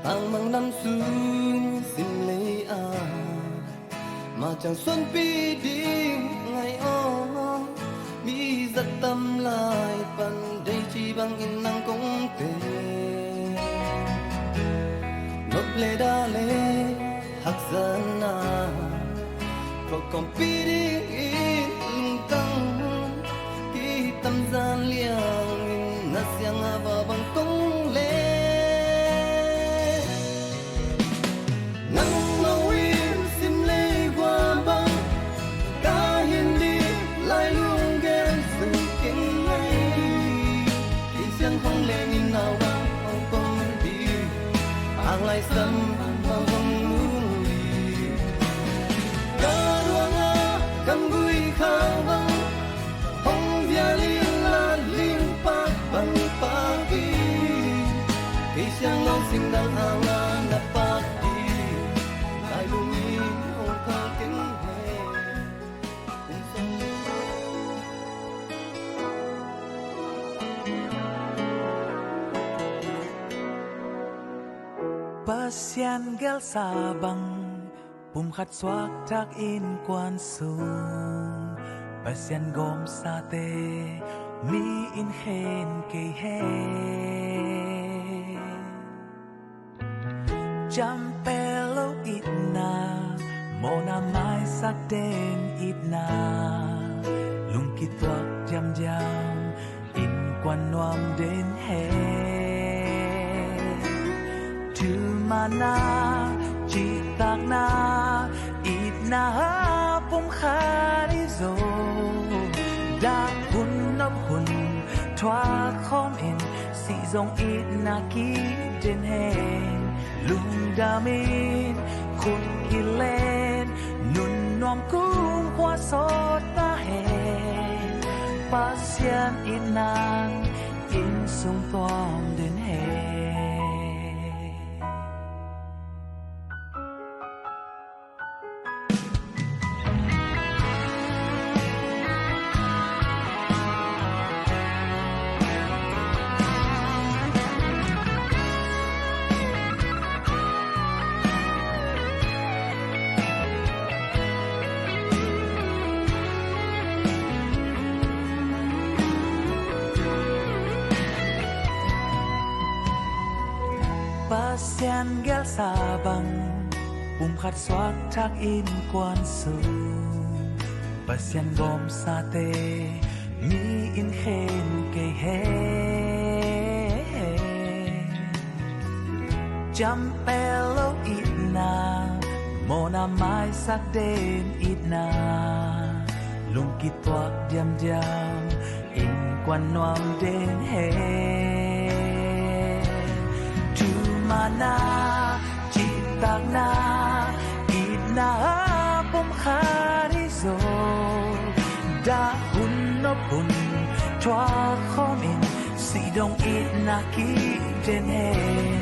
Ang mang năm xuân xin lấy mà chẳng xuân pi đi ngày ó mi giật tâm lại phần đây chỉ bằng in năng công tề nốt lệ đa lệ hắc dân rồi còn pi đi lung tăng khi tâm gian liang nát giang vào bằng công lệ không lên nhìn nào không công đi hàng lại sân vào vòng núi ca đua nga cầm vui khao vang hong via liên la liên pa bằng pa đi khi sang long sinh đang hàng la na pa đi lại luôn đi không khao kính hè Pasyan gel sabang pumkhat swak tak in kwan sung Pasyan gom sate mi in hen kay hen Jampelo itna mona mai sak den itna lungkit wak jam jam in kwan nuam den hen Mana citak na itna pum kharizo da hun nop hun thoa khom in si dong itna ki den hen lung damin khut kilen nun nom kum kwa sot ta hen pasyan inan in sung tom den hen Pasyan gel sabang pumkhat swak tak in kwan sung Pasyan gom sate mi in hen kay hen Jampelo itna mona mai sak den itna lungkit wak diam diam in kwan nuam den hen Mana citak na itna pum kharizo dahun no pun chwa khomin si dong itna ki den hen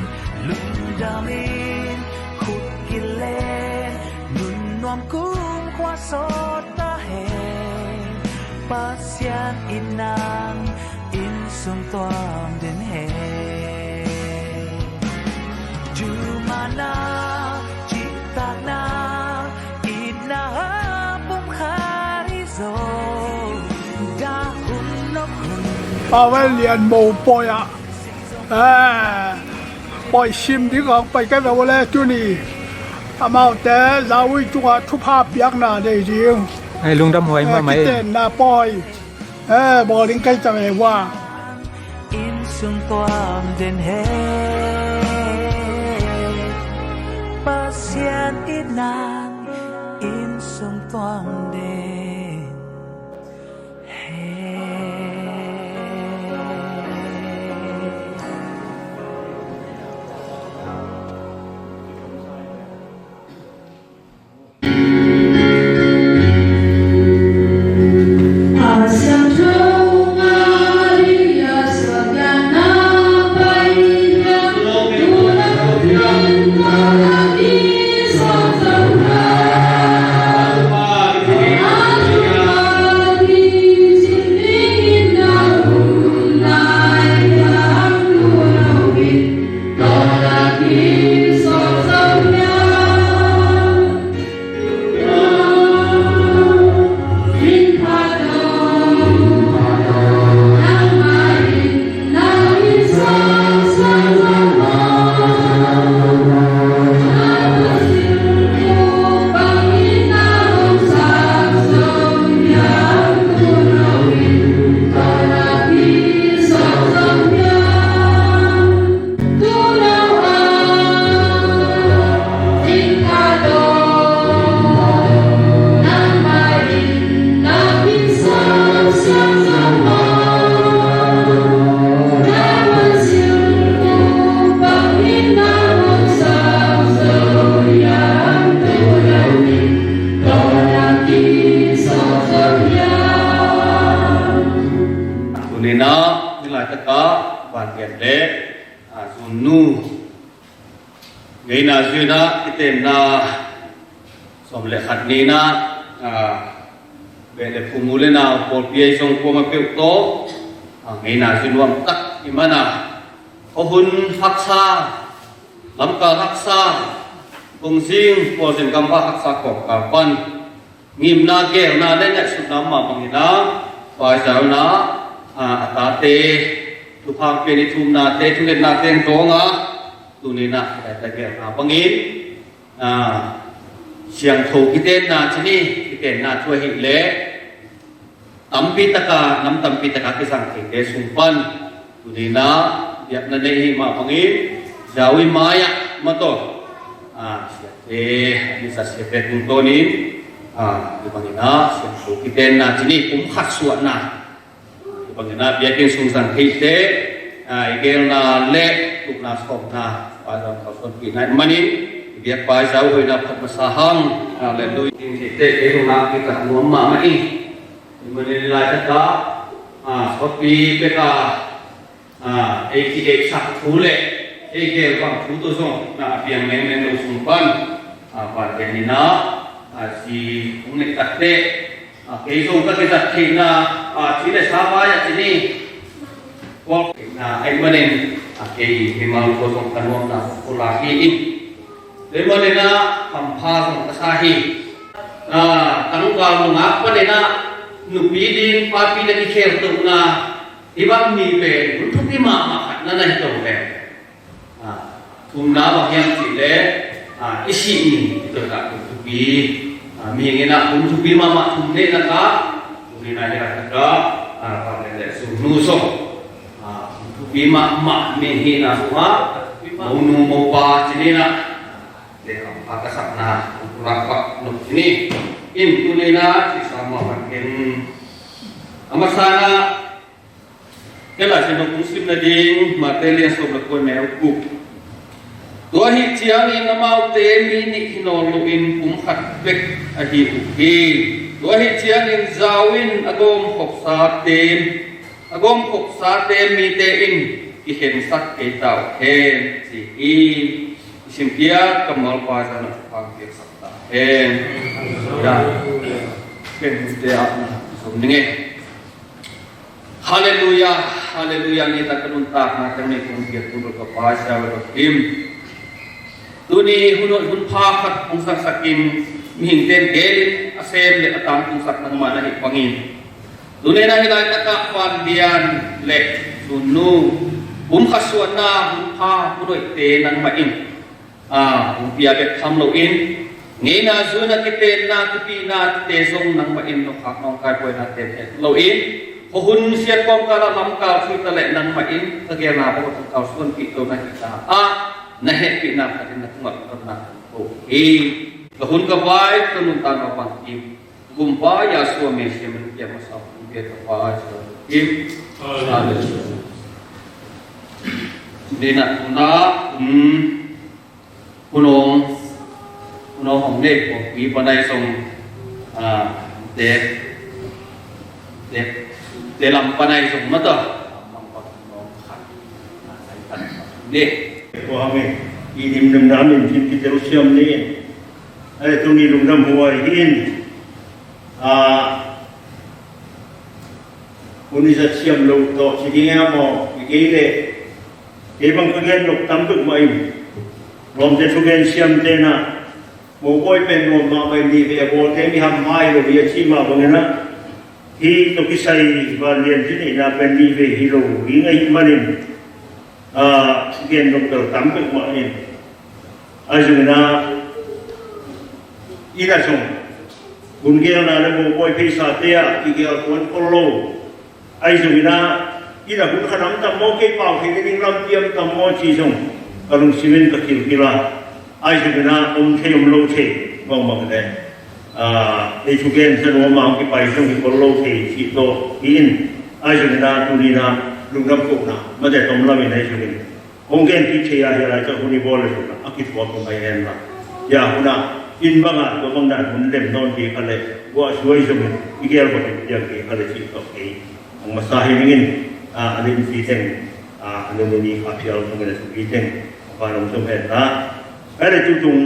lung damin khut kilen nun nom kum kwa sot ta hen pasyan inang in sung toam den hen Mana citak na itna pum kharizo dahun no kun ไว้เรียนโมปอยอ่ะปอยชิมที่เขาไปกันแล้วแหละจุนี่อามาแต่เราวิจุกทุพภาพยักหน้าได้จริง ให้ลุงดำหวยมาไหม เต้นหน้าปอยบอลิงใกล้จะไม่ว่า in sung toam den he pasyan inan in sung toam den he Hãy subscribe cho kênh Ghiền Mì Gõ để không bỏ lỡ ban get le sunu ngai na zuna kiten na som le khat ni na be le phumule na por pi song ko ma pe to ngai na zunwam tak imana ohun haksa lamka haksa tungsing por sen kampa haksa ko kapan ngim na ge na le na su na ma mangina pa sa na atate tu phang pe ni thum na te thu le na ten to nga tu ni na ta ge na pangin siang tho kiten na chini kiten na thua hi le tampi taka nam tampi taka ke sang ke sumpan tu ni na yak na nei ma pangin jawi maya mato ni sa sepet tung to ni di pangina siang tho kiten na chini kum khat suat na di pangina biakin sung sang te igel na le tuk na skop na pa sa son pi na manin biak pa sa oi na phat masahang le lui ting te e na ki ka nuam ma mai Mani lai taka sopi peka eki sak thule eki bang thu to song na piang meng meng lo sumpan pa tenina si ungne tatte ke song ka ke tatte na chile saba ya sini ko na ai manen ke himal ko song kanwa na ulahi in le manena kampha song kasahi tangkal ngap panena nupi din papi na ikhel to na ibang ni pe untuk ni mama na na ito pe tumna ba yang sile isi ni ito ka nupi mingina untuk ni mama tumne na ka tumni na ya ka pa le sunuso untuk ni mama minghi na suha mau mau pa sini na de apa kasakna rapak nup ini in tunina sama makin amasana kala sino muslim na ding materia sobre ko me ku to hi chiang in amau te mi ni hinoluin kum khat bek a hi uki to hi chiang in zawin agom khop sa te mi te in ki hen sak ke tau hen si i simpia kamal pa sana pang ke sakta hen ya ken te a somninge haleluya haleluya ni ta kanun ta na kami kung ke puro ka pa sa wa kim tuni hunot hun pha khat ung sak sakim mihing ten gel asem le atang ung sak nang mana hi pangin tuni na hilai ta ka pan dian le sunu khaswan na hun pha puroi te nang ma in pia bet tham lo in ngai na zuna kiten na kipi na te zong nang ma in no khak nong kai poi na te lo in ho hun siat kom kala lam ka thui ta le nang ma in ta ge na ko ka sun pi to na ki ta na he pi na ka na ngat na o lo hun ka vai to nun ta no pang kim gum ba ya so me se men ya ma sa ke ta pa so kim haleluya dina na punong hong nek ko pi panai song de lam panai song mata de ko hame idim nam namin tin ki jerusalem ni ai tuni lum nam huwa in unisa siam lo to siginga mo igile ibang kagen lok tambuk mai rom te sugen siam te na mo boy pen rom ma mai ni ve bo te mi ham mai lo ye chi ma bangena hi to kisai ba lien ni na pen ni ve hi lo hi ngai manin sigen lok to tambuk ma ni ai juna ina song bun gel na le mo boy pe sa te ya ki gel kon kollo ai juna ina bun khanam tam mo ke pau ki ni ram tiam tam mo chi song kalung simen ka kila ai juna the lo the mong ma de ei chugen se no ma ki pai song ki kollo the chi to in ai juna tu ni na lung nam ko na ma de tom la mi nei chugen ong gen ki che ya ya cha hu ni bol le na akit ko ko bai en la ya huna in banga ko bang dan mun dem non ki kale wa suai song igel ko ya ki kale chi to ke ang masahi ngin alim si teng อันนี้มีความเพียรของมันสุดที่เจ๋งความลงทุนเป็นนะไอ้เรื่องจุด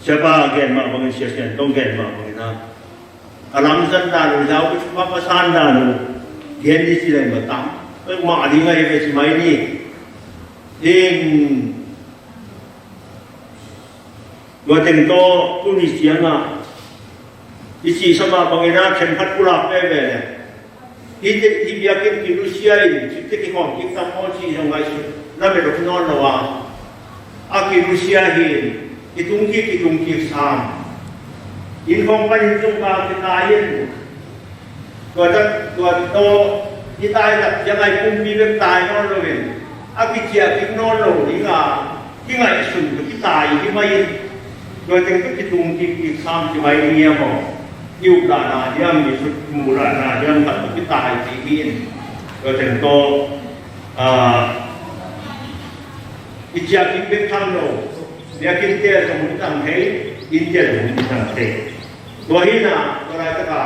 เชื่อว่าเกิดมาบางเชื่อต้องเกิดมาบางนะอารมณ์สันดานเราก็ชุบมาสันดานเราเห็นที่สิ่งใดมาตั้งก็มาดีไงเป็นสมัยนี้เองตัวเต็งโตตัวนี้เสียงอ่ะที่สี่สมัยบางนะเช่นพัดกุหลาบแบบนี้ที่เบียกินที่รัสเซียที่ที่ของที่ทำโมชีทำไงสุดนั่นเป็นรถนอนเราว่าอากิรัสเซียเห็นที่ตุงที่สามอินของไปยินตรงกลางที่ตายตัวโตที่ตายแบบยังไงคุมมีแบบตายนอนเลยอากิเจียกินนอนเลยที่ไงสุดที่ตายที่ไม่ตัวเต็งก็ที่ตุงที่สามที่ไม่เนี่ยบอกยุบลานาเยี่ยมมีสุดมูลานาเยี่ยมตัดที่ตายที่บินตัวเต็งโตอิจฉากินเป็นทั้งโลกเดี๋ยวกินเตี้ยสมุนตั้งให้กินเตี้ยสมุนตั้งให้ตัวนี้นะตัวอะไรก็ได้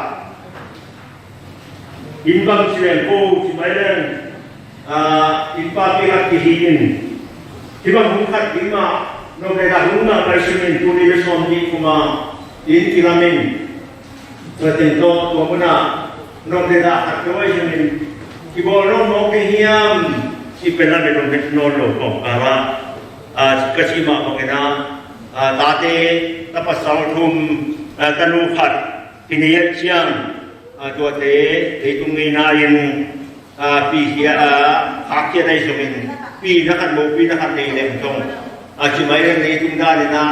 อินบังเชียงโก้ที่ไม่เล่นอินปาปิฮัตที่หินที่บางคนขัดอินมาโนเบลาหุ่นมาไปชิมินตัวนี้สอนดีกุมาอินกิรามินตัวเต็งโตตัวมันน่ะโนเบลาขัดตัวชิมินที่บอกเราโนเกียมที่เป็นอะไรโนเบลโนโลของการะกษีมาของเราตาเตตัปสาวทุมตนุขัดพินิยเชียงตัวเตตุงเงินายินปีเฮียขักเชียในสมินปีนักขัดโมปีนักขัดในเล่มจงจิมาเรื่องในตุงดาลินา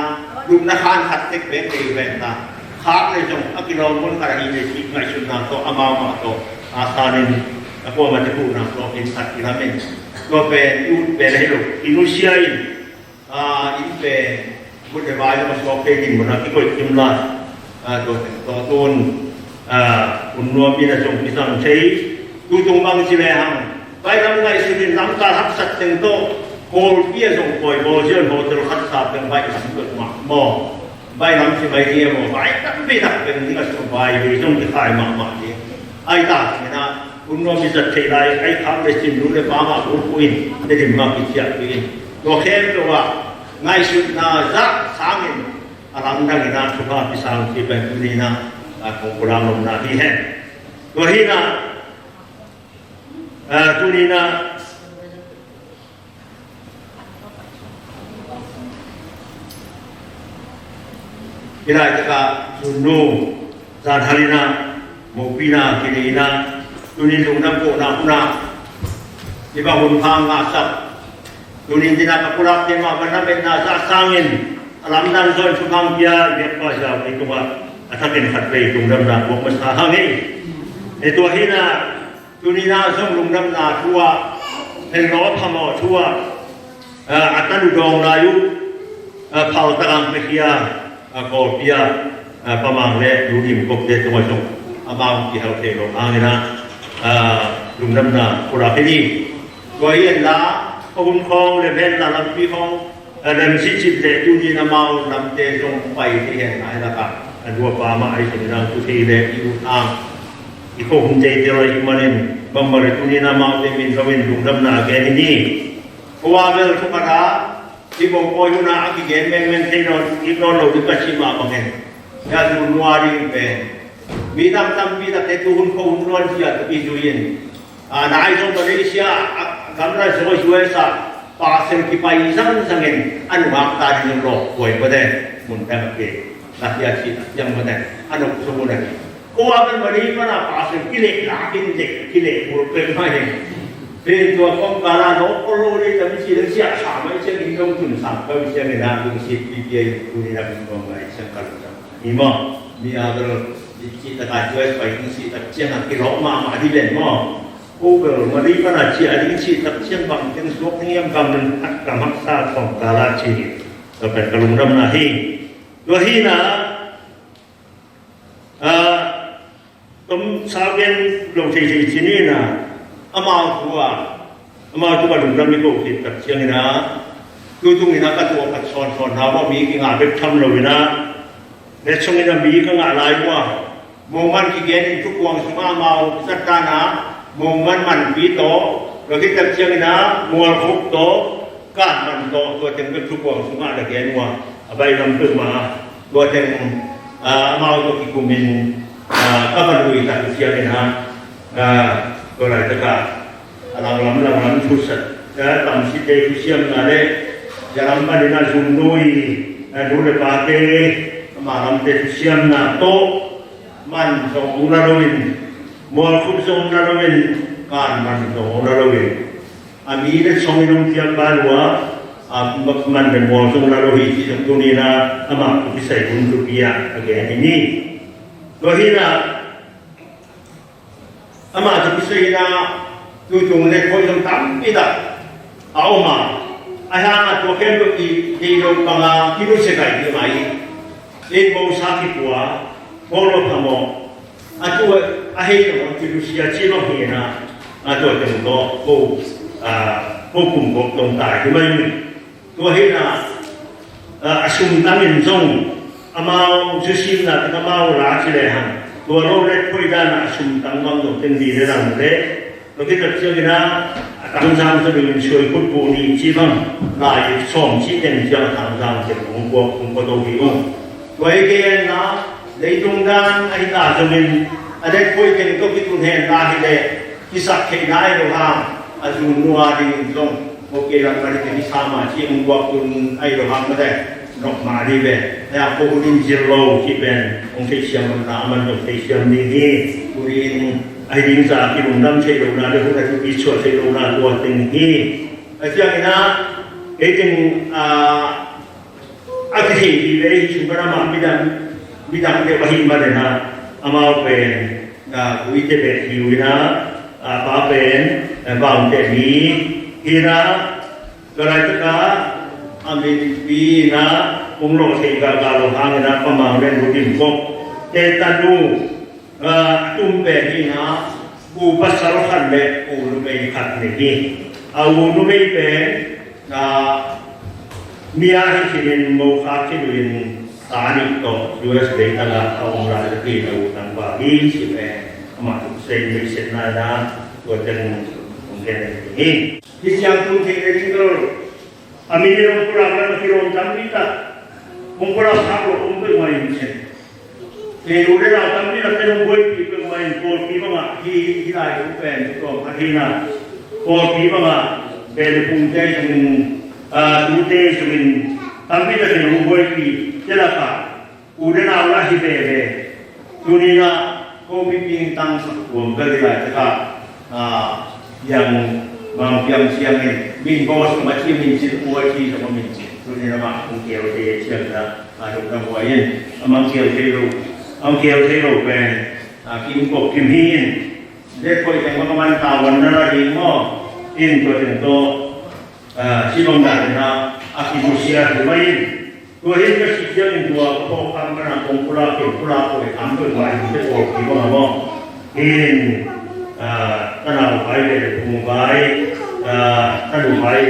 ลุกนักขันขัดเต็กเป็นในเวทนาขักในจงอากิโลมุนการหินในที่ไงชุนนาโตอามามาโตอาสานินพวกมันจะพูดนะโลกินขัดกิรามินก็เป็นยุคเป็นให้ลูกอินุเชียอินเป็นบุตรบายมาสอบเป็นดินมันที่ก็จิ้มลาตัวต้นคุณรวมมีแต่ส่งพิสังใช้ดูตรงบางสิ่งอย่างไปทำไงสิ่งน้ำตาทับสัตว์เต็งโตโคลเปียส่งปล่อยโบเชียนโบเทลขัดสาบเป็นใบน้ำเกิดหมากหม้อใบน้ำสิ่งใบเดียวใบตั้งไม่ตักเป็นที่กระสุนใบอยู่ตรงที่ขายหมากหมากนี้ไอ้ตาเนี่ยนะคุณรวมมีสัตว์เทไรไอ้คำในสิ่งรู้ในฟ้ามาคุณคุยได้ถึงมากิจการกินตัวเข้มตัวง่ายสุดน่าจะสามินอารมณ์ดังนี้นะสุภาพพิสารที่เป็นตัวนี้นะของโบราณลมนาที่แห่งตัวนี้นะตัวนี้นะที่ได้จากสุนูซาทารินาโมปีนากินีนาตัวนี้ลุงน้ำโกนาคุนาที่บางคนพังอาสับตัวนี้ที่นักกุหลาบที่มาบรรดาเป็นนาซาสางินอารมณ์ดังส่วนสุขังเบียเด็กก็จะไปตัวถ้าเป็นขัดไปตรงดำนาบวกมันสาหังนี้ในตัวที่น่ะตัวนี้น่าส่งลงดำนาทั่วเป็นร้อนพมอทั่วอัตตุดองนายุเผาตะกังไปเคียกอเปียประมาณเละดูดิมกบเด็ดตัวส่งอาบางที่เขาเทลงอ่างนี่นะลุงดำนากุหลาบที่นี่ตัวเย็นละขบุญคองเลยเป็นละลำปีของเดิมชิจิตเด็ดดูดีน้ำเมานำเตะลงไปที่เห็นไหนละครับอันดัวปามาไอ้สิ่งนั้นทุทีเด็กอีกอ่างอีกคนใจเดียวอีกมันเองบางบริษัทนี้น้ำเมาเต็มมินเราเป็นลุงดำนาแกนี่เพราะว่าเมื่อทุกครั้งที่บอกว่าอยู่นาที่เกิดแม่งที่นอนอีกนอนเราดูกระชิมาบางเองยาดูนัวดีเป็นมีตั้งมีตั้งแต่ตัวคนเขานอนที่จะไปดูยินนายส่งมาเลเซียกำลังช่วยสักpasal kita isang sangin anu makta di roh boy pada muntah ke nasihat yang mana anu semua ko akan beri mana pasal kile lakin dek kile buruk maiเป็นตัวของการโน้ตโอโลนี่จะมีสิ่งเสียสามไม่ใช่กินต้องจุนสามก็มีเสียงในน้ำมีสิ่งที่เกี่ยวกับนี่นะเป็นของอะไรเช่นกันมีมั้งมีอะไรที่ตะการช่วยไปที่สิ่งที่เชื่อมกิโลมาที่เล่นมั้งโอ้เบอร์มาดีขนาดที่อะไรที่ตัดเชื่อมบางที่สวกนี่ยังกำลังอัดกำลังสร้างของกาลชีก็เป็นกลุ่มดำนาฮีตัวฮีนะต้มสาวเย็นลงที่นี่นะอามาตัวลุงดำมีโกหิตตัดเชียงนะคือตรงนี้นะก็ตัวกัดซอนหาว่ามีกี่งานเป็นทำเลยนะในช่วงนี้นะมีก็งานอะไรวะมองมันกี่เย็นทุกวันสมาเมาสัตตานะ mùng man bí tố rồi cái tập chương ná mua khúc tố cạn man tốตัวถึงเป็นทุกวันสุมาตะเกียนว่าใบลำตึงมาตัวถึงมาตัวกิคุมินก็มันลุยตัดเชียงนะตัวอะไรตะกาเราล้ำทุสัตและตำสิเตทุเชียงนั่นเลยจะล้ำไปในนั้นซุนดุยดูเลยปาเตมาล้ำเตทุเชียงน่ะโตมันส่งอุณหภูมิมัวคุบส่งอุณหภูมิการมันส่งอุณหภูมิอามีได้ส่งลงเทียบบ้านว่ามันเป็นมัวส่งอุณหภูมิที่ตรงนี้นะอามาพิเศษคุณตุเปียอะไรนี่ตัวที่น่ะอามาจะพิเศษนะดูจงในคนทำตั้มปีดาเอามาอาหารตัวเข้มตัวที่เราบางที่รู้สึกอะไรไหมเอ็นโมซาคิปัวโอโลพามอตัวอาเฮนของที่รู้สึกจีโร่เฮียนะตัวเต็มตัวผู้กลุ่มตรงตายที่ไม่ตัวเฮนะอาชุมตั้งยินจงอามาจุดสิ่งนั้นอามาลาจิเลหันตัวเราเล็กคุยกันอาชุมตั้งวังตรงเต็มดีเลยนะเด็กเราคิดว่าเชื่อกันนะตั้งใจจะเป็นช่วยพูดคุยที่บ้านนายชมชี้แจงจะตั้งใจจะองค์กรตัวที่องค์ตัวเองนะในตรงนั้นไอ้ตาจะเป็นอะไรคุยกันก็คิดว่าเห็นได้เลยที่สักแค่ไหนเราทำอาจุนนัวดีตรงโอเคเราไปที่สามาที่องค์กรคุณไอ้เราทำไม่ได้นกมาดีเลยแต่พวกนี้จิโร่ที่เป็นองค์เชียงมันตามันองค์เชียงนี่คุยไอ้ดินสาที่ลุงดำใช้ลุงนาเดี๋ยวพวกนั้นที่ช่วยใช้ลุงนาตัวตึงที่ไอ้เจ้านี่นะไอ้จึงอาทิตย์ที่เลยชุมพรมาบิดาเดี๋ยวหิมมาเลยนะอามาเป็นวิเทเบติวินะป้าเป็นบางเจดีฮีนะกระไรตกาอามิปีนะองค์โลกเทกากาโลหะนะประมาณเรื่องดินกบเจตันูตุ้มเบดีนะกูปัสสาวะขันเบกูนุเบขันนี่เอานุเบเป็นมีอะไรที่เป็นโมฆะที่เป็นสานิโตยูเอสเบตังเอาองค์ราชกีเราตั้งว่าดีสิเองมาทุกเซนไม่เสร็จนานะตัวเจงองค์เจนี่ที่ยังตุ้งเทเรื่องก็อามีเรื่องพระราชกิโลจำนิตาองค์พระสักโลองค์เป็นมาอย่างเช่นเดี๋ยวเราทำนี่เราเป็นองค์ที่เป็นมาอย่างโกที่บ้างที่ได้รูปเป็นก็พัฒนาโกที่บ้างเป็นภูมิใจถึงดูเตสุวินทำให้เราเป็นองค์ที่เจ้าค่ะอุดรนาลาฮิเบเบตุนีนะโกมิปิงตังสักวงก็เลยนะครับyang yang siang ini min bos macam min cip uai sama min cip tu ni nama mungkin dia siang dah ada orang lain mungkin dia ben kim kok kim hin dia koi yang mana kawan nara hingo in tu si bangga na aki musia lumayan tu hin ke si siang itu kok kamera pula koi ambil lain tu kok di bawah in tanah baik rumah baik tanah baik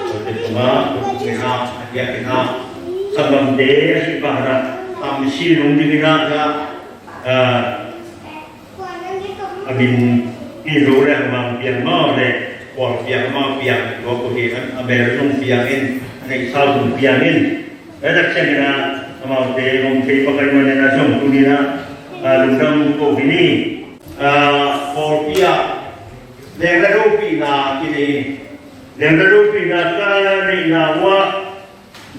seperti rumah kita dia kita sebelum dia si baharat tamsi rumah kita ya amin ilu dah memang biang mau deh kuat biang mau biang dua puluh kan ambil rumah biangin naik salun biangin ada cina mau deh rumah pakai mana nasum tu ni na lundang kau ini Korea Lengarupi na kini Lengarupi na kani na wa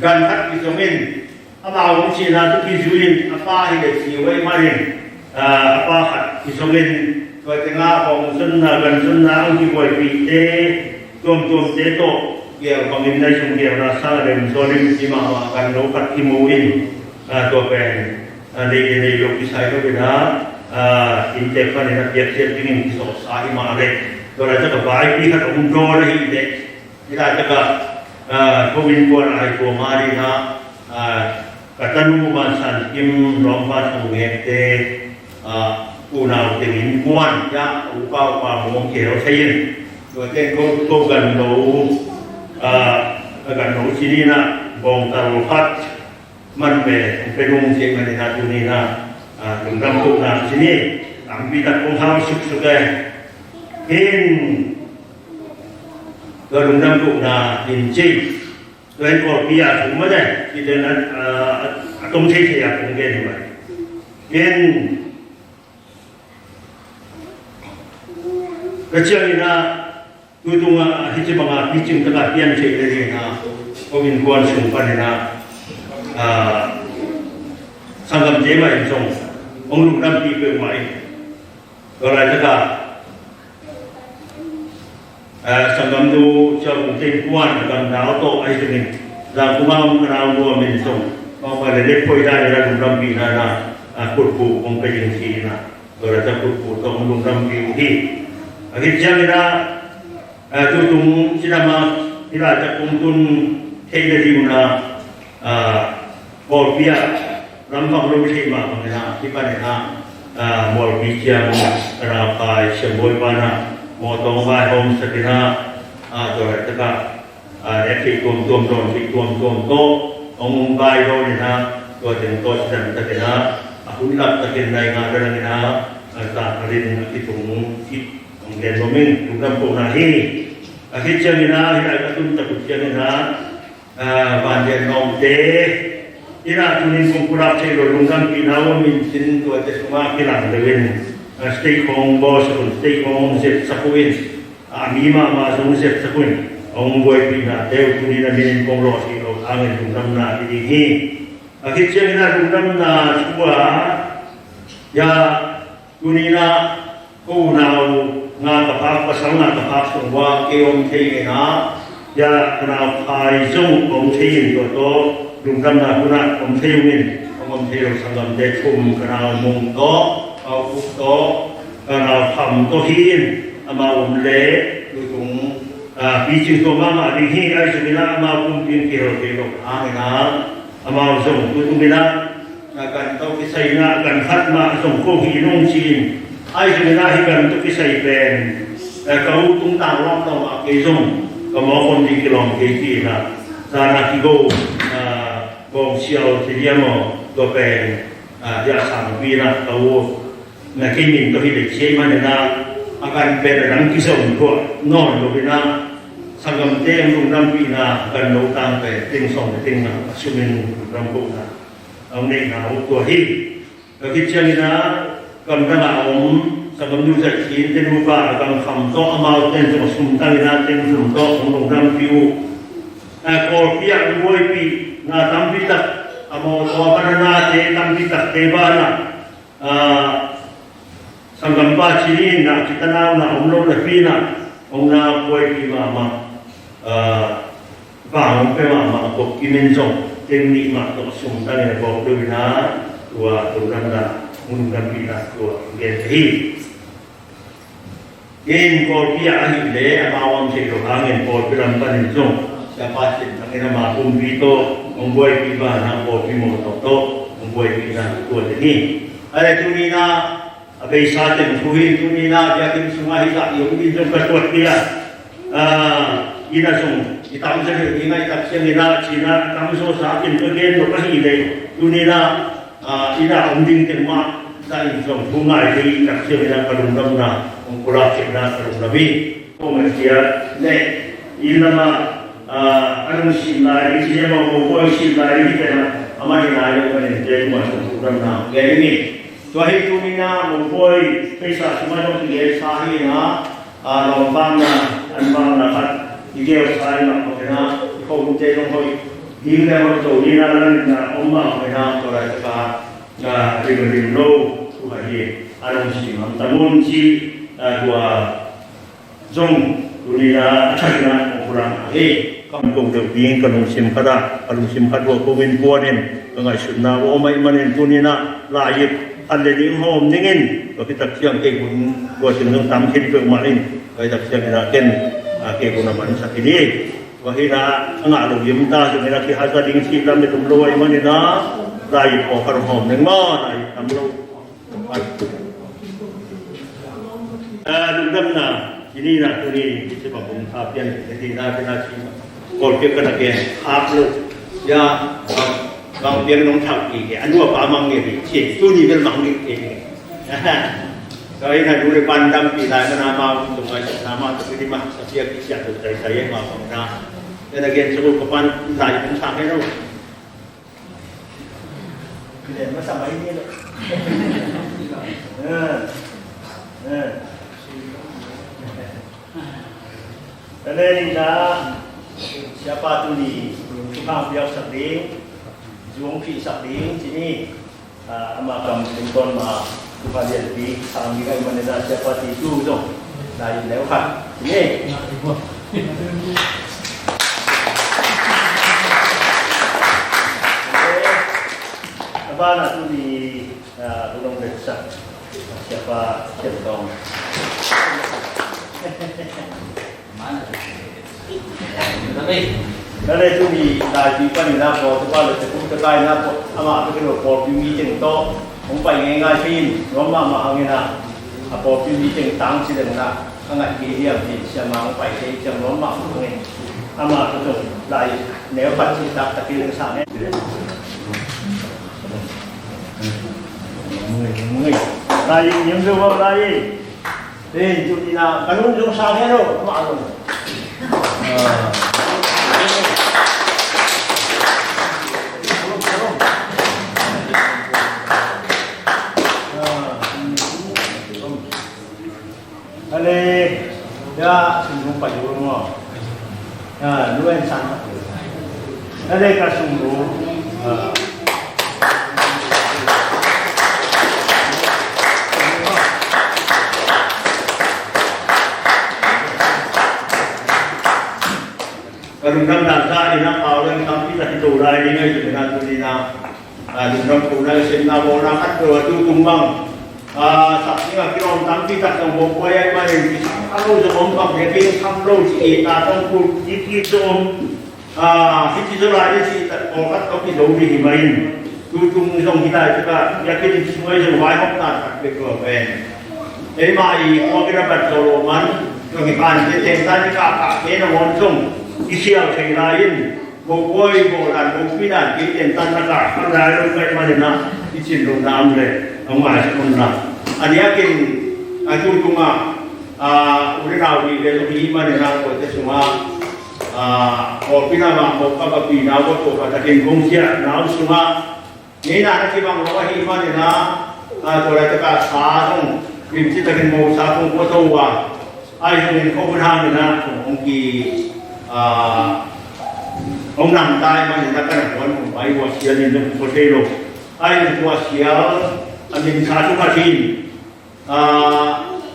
ganhat kisumin ama wong sina tu kisuin apa hide siwai marin apa hat kisumin ko tengah wong sunna gan sunna ang kiwai pite tom te to ya pangin na sung ya rasa rem sorim sima kan no kat kimuin to pen ni lokisai ko bina Intepan yang biasa ingin disokong sahih malah, kalau ada kebaik ni kan umroh lagi dek, kita ada kawin kuat ay ko mari na katanu masan kim rompat mengete unaw tingin kuat ya upau mong kero sayin, jadi kau ganau sini na bong taruhat man be pedung sih mana satu ni na Tunggang tu nak sini, ambil tak pun harus suka. in garundam ku na in chi tuan ko pia semua deh kita nak atom cek ya mungkin juga in kecil ina tutunga hiji banga picing tengah pian cek dari na komin kuan sumpan ina sanggam jema yang song ongluk nampi ke mai kalau ada sanggam tu jauh tempuan dalam dao to ai tu ni dalam kumau kenal dua mensong kau pada lepoi dah dalam rambi nana kurpu mengkaji si na kalau ada kurpu to ongluk rambi uhi akhir jam ina tu tung sinama ila tak kumpun hei dari una bol pia lambang lu lima mengenai di mana bol bijang kenapa semboi mana motong mai hom sekinaตัวตะกะที่รวมที่รวมโตองค์บายโรนี่นะตัวถึงโตสันตะกินะหุ่นหลับตะกินในงานเรื่องนี้นะตาเรียนที่ตรงที่องค์เรียนโมเมนต์ดูน้ำปูนาฮีอาทิตย์เช้านี้นะที่ไหนก็ตุ้มตะกุดเช้านี้นะบ้านเรียนน้องเต้ที่น่าทุนินคงกุรับเชลล์ลุงกังกินเอามินสินตัวเจสุมากิลังเดวินสเต็กของบอสคนสเต็กของเซตสักวินมีมาสงเซตสักวินองค์บวยปีน่ะเดี๋ยวทุนินมินคงรอที่เราทางเงินลุงดำนาดีนี่อาทิตย์เช้านี้นะลุงดำนาชัวยาทุนินะกูนาวงานกับพักภาษางานกับพักส่งว่าเกี่ยวกับที่นะยานาวพายส่งของที่ตัวโตลุงดำนาคุณะผมเที่ยวมินผมเที่ยวสังกัดเด็กชุมกระนาวมงโตเอาฟุกโตกระนาวทำโตหินอามาอุ่มเละดูตรงปีจิงตัวมาดีที่ไอ้สุนินะอามาคุมพิมพ์เกี่ยวอ่างนะอามาส่งดูตรงนี้นะการต้องพิสัยนะการคัดมาส่งโคหินงจีนไอ้สุนินะที่การต้องพิสัยเป็นเขาตุ้งต่างรอบต่อมาเกี่ยส่งก็มองคนที่กลองเกี่ยนะสานาคิโกกองเชียวที่เรียกว่าตัวเป็นยาสังวีนะตัวนักกินมินตัวที่เด็กเชี่ยมันเนี่ยนะอาการเป็นดังที่ส่งตัวนอนลงไปนะสังกัดเต็มลงน้ำปีนะกันโนตังไปเต็งส่งเต็งนะชุมินลำพูนะเอาเด็กหนาวตัวที่แล้วคิดเช่นนี้นะกำลังเอาสังกัดดูจากทีนเต็มรูปแบบกำลังทำโต๊ะมาเต็มสมสุมตั้งนะเต็มสุมโต๊ะของลงน้ำปิวกอเปียกด้วยปีna tambitak amo tawapan natin tambitak tebana sanggamba chilin na kita na umlo na pina ong na buhay ki mama bangong pe mama ko kimensong teknik ma to sumtan na ko do na tua turan na mundang pina ko genhi in ko pia ahi le amawang se ko angin ko piram paninjong dapat kita makum bito membuat piba nak buat pimo toto membuat piba kuat ini ada tu ni na abai saten tuhin tu ni na yakin sungai tak yung itu ketuat dia ina sung kita mesti ingat tak siang ina Cina kami so saten pergi lepas ini tu ni na ina unding tema saya sung bunga ini tak siang ina kalung na mengkulak Cina kalung nabi komersial ne ina ma anong silay, siya mo po ang silay, kita na amay na yung kanil, masuk program na. Kaya ini, tuwahin ko nina mo po ay pesa sumanong sige sahi na lompang na, anbang na kat, igaw sahi na po na, ikaw kung tayo nung hoy, hindi na mo ito, hindi na lang na umma ko na, para ka na rin-rin-lo, tuwahin, anong simang tamun si, dua zong, tunina, atay na, kurang ahi. Kampung terping kalung simpada dua kuwin kuanin pengai sunna wa mai manin tunina layip allading hom ningin kita siang ke gun gua singgung tamkin ke malin kita siang iraken ke guna man sakini wahina ngalu yimta sumira ki hasa ding silam de tumlo wa manina layip ko kar hom ning ma layip tamlo dugdamna ini na tuni sebab bung apian jadi na pinasi kalau kita nak upload ya bang biar nong tak ini, anu apa amang ini, cik tu ni biar mang ini, Saya nak dulu pandang kita nama untuk nama seperti mah setiap kisah dari saya mah pernah. Dan lagi seluruh kepan saya pun sampai tu. Kita masa main ni lah. Dan ini dah siapa tu ni tukang biar sabing, juang pi sabing sini, amakam tonton mah tukang dia di kami kan mana siapa itu tu, dah ini lewat ni. Apa nak tu di tolong besar siapa centong. Kalau itu di dari pan ina po, tu kalau tu kita ina po, ama tu kena po pimi jeng to, umpai ngai pin, lama mahangin na, po pimi jeng tang si deng na, angat dia di siapa umpai si jeng lama mahangin, ama tu dari nếu bạn chỉ tập tập luyện sáng ấy, người đây những điều vào đây, thì chúng ta là cái lúc chúng sáng hết rồi, các bạn rồi. Đây, ya sử dụng phải dùng mà, nuôi ăn sáng. Đây cả sử dụng, Karung nam dansa ina paulang tampi tak itu rai ni ngay dengan tu ni na, dengan punai senna bona kat tu kumbang, sakni ngah kirong tampi tak yang bawa yang mana ni, kalau jom bang dia kini kamlo si ita tongku jiki jom, hiji zorai si tak orang tapi doi himain, tu jom kita juga yakin semua jom wai hok tak betul ben. Jadi mai kau kira bersoloman, kau ikan jadi tadi kakak kena montung. Isial saya lain, bogoi bolan, boginan, kita entar nak ada orang macam mana, izin dong dalam le, orang macam mana. Ada yakin, aku cuma, udah nawi le, lebih mana nak buat semua, kopi nama, kopi pina, kopi kata kengkong siap, nawi semua. Ni nak kita bang bawa mana nak, kalau kita sarung, kita kita mau sarung kotor wah, ayam ni kau pun hanya mungkin. Ông nằm tai mà người ta cái là một bài hoa xiên nên nó có thể luôn ai là hoa xiên mình khá chung khá tin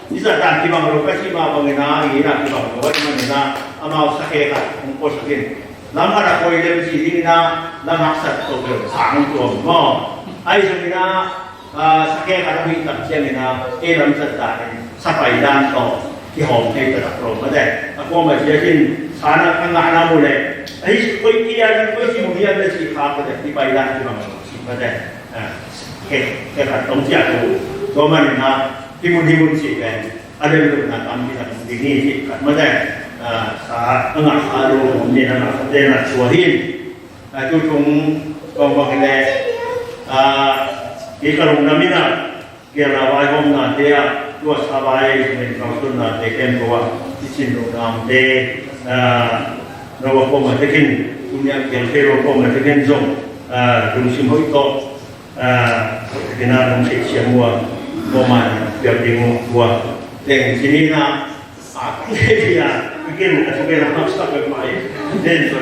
bây giờ đàn khi bằng rồi cái gì mà người ta nghĩ là khi bằng rồi mà người ta mau sắc khe cả không có sắc khe lắm là coi lên gì thì người ta làm hắc sạch tổ được sáng tổ mà ai cho người ta sắc khe cả nó bị tập trên người ta cái làm sạch tại sắc bài đan tổ thì hòm thì tập rồi mà đây qua mà chỉ trên sana ang ngana mo le ay koi kiyan koi si mo hiyan le si ka pa de bay lan si mga si pa de ke ka tong sia to man na himun si ke ada lu na tam bi na dini si ka ma de sa ang ngana ro mo ni na sa de na suahin tu tung ko ba le ke ka ro na mi na ke la wai hom na de a tu sa bai ni ka tu na de kem ko ti sin ro nam de Rawa ko matakin punya yang pero ko matakin zong dum sim hoi to kena dum se semua ko man biar demo buah dan sini na dia bikin ka sebenarnya maksa ke mai dan so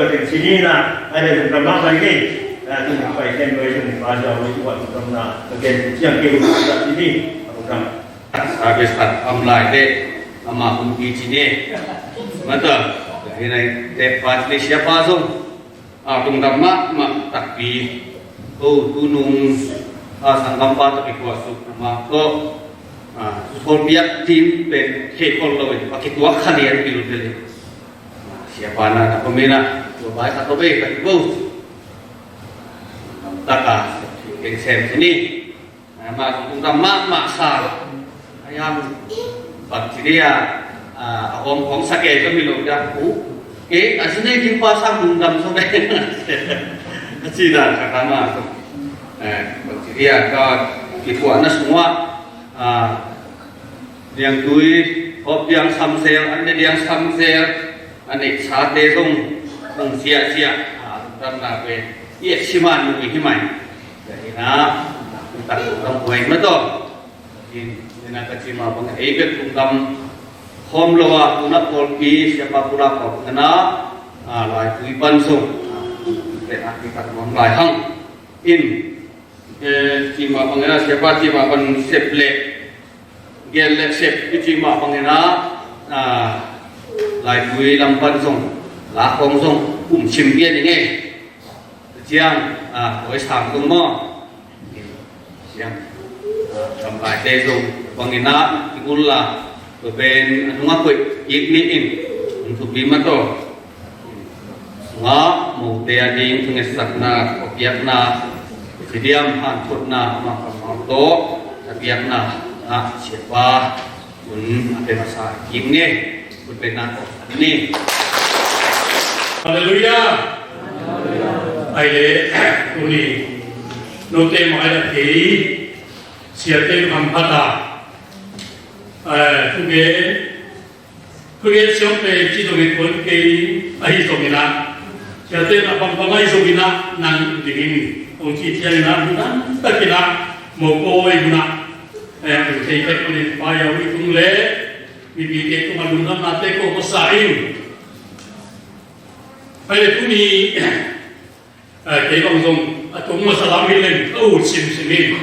dan sini na ada beberapa lagi tu sampai kan boleh baca buat beberapa bagian yang ke sini program habis online deh ama kunci sini mata ini tepat ni siapa song tung dhamma mak takbi tunung sangkampa tapi kuasa rumah ko Kolbiak tim pen kekol lawan pakai tua kalian biru beli siapa nak peminat dua baik atau baik kat ibu taka kengsem sini mak tung dhamma maksal ayam Dia orang sakit itu bilang dah, aslinya di pasar bundam sampai, tidak kata mah. Dia kalau ibu anak semua เรียงตุยพบเรียงซ้ำเสียอันนี้เรียงซ้ำเสียอันนี้ชาเตส่งเสียตั้งแต่เป็นเยี่ยชิมันมุ้ยที่ใหม่แต่นะตัดต้องหวยมาต่อนี่นักจิมาบังเอกตุ้งดำคอมโลวะตุนักโอลกีเสียปะปุระขอบคณะลายตุยปันส่งเป็นอาทิตย์วันลายหั่งอินจิมาบังเอกเสียปะจิมาบันเสพเละเกลเละเสพจิมาบังเอกลายตุยลำปันส่งลาคงส่งอุ้มชิมเกียนยังไงเจียงไว้ถามตรงหม้อเจียงทำลายเตะส่งบังเอกนะที่กุลละตัวเป็นนุ่งคุยอีกนิดนึงuntuk lima tu ngah mau dia ding pengesak na kopiak na kediam hantot na makam auto kopiak na siapa pun ada masa ini pun benar ini Haleluya aile tuni note maila kei siate hampada 그게 시험때 지도의 권계의 아이소미나 저때 방방아이소미나 난 드림 옹치티아리나 난 딱이나 먹고이구나 그렇게 이렇게 봐야 우리 동네 미비게 동안 눈감 나대고 고사임 빨리 꿈이 대방송 동무 사람이는 어우 심심해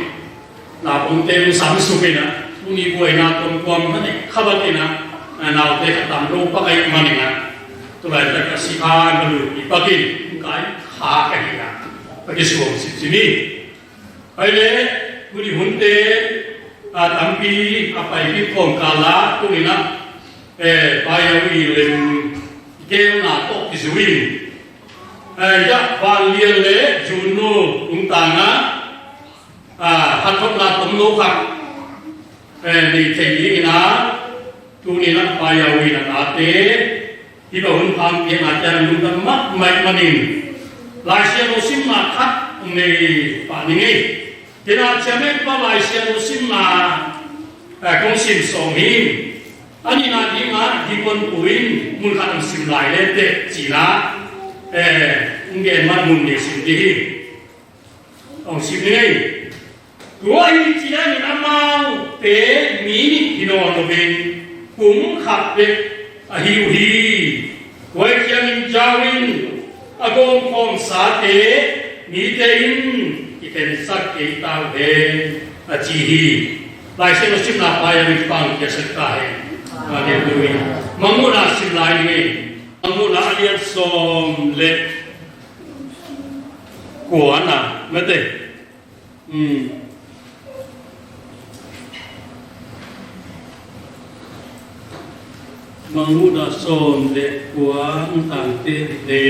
나 본때는 삼수기나 꿈이 보이나 동ความ하네 카바티나 nào để các tạm rô bắc ấy mà nè tôi lại là cái sĩ pha mà lùi bị bắc kinh cái khá cái gì cả cái số xịt đi hay lẽ tôi đi huấn tế tạm pi phải đi phòng cả lá tôi nghĩ là bây giờ đi lên kêu là tốt cái gì dạ vàng liền lẽ chun nô cũng tàng á hạt thóc là tấm nô khạc để thấy gì na tu ni nak payah wi nak ate tiba hun pam yang ajar lungkan mak mai manin lai sia no sim ma khat ne pa ni ngi tina chame pa lai sia no sim ma kong sim song hi ani na di ma di kon puin mun khat sim lai le te chi na nge ma mun ne sim di ong sim ni tuai chi ni na mau te mi ni hino no ben cũng khắp biệt hiu hi quay chân giao in gồm phong xá tế nghĩ tên cái tên sắc cái tao về chỉ hi lại xem nó xin là bài mình bằng cái sự cái Hallelujah mong muốn là xin lại này mong muốn là liên xóm lệ của anh mất đấy Manguda son de kuang tante de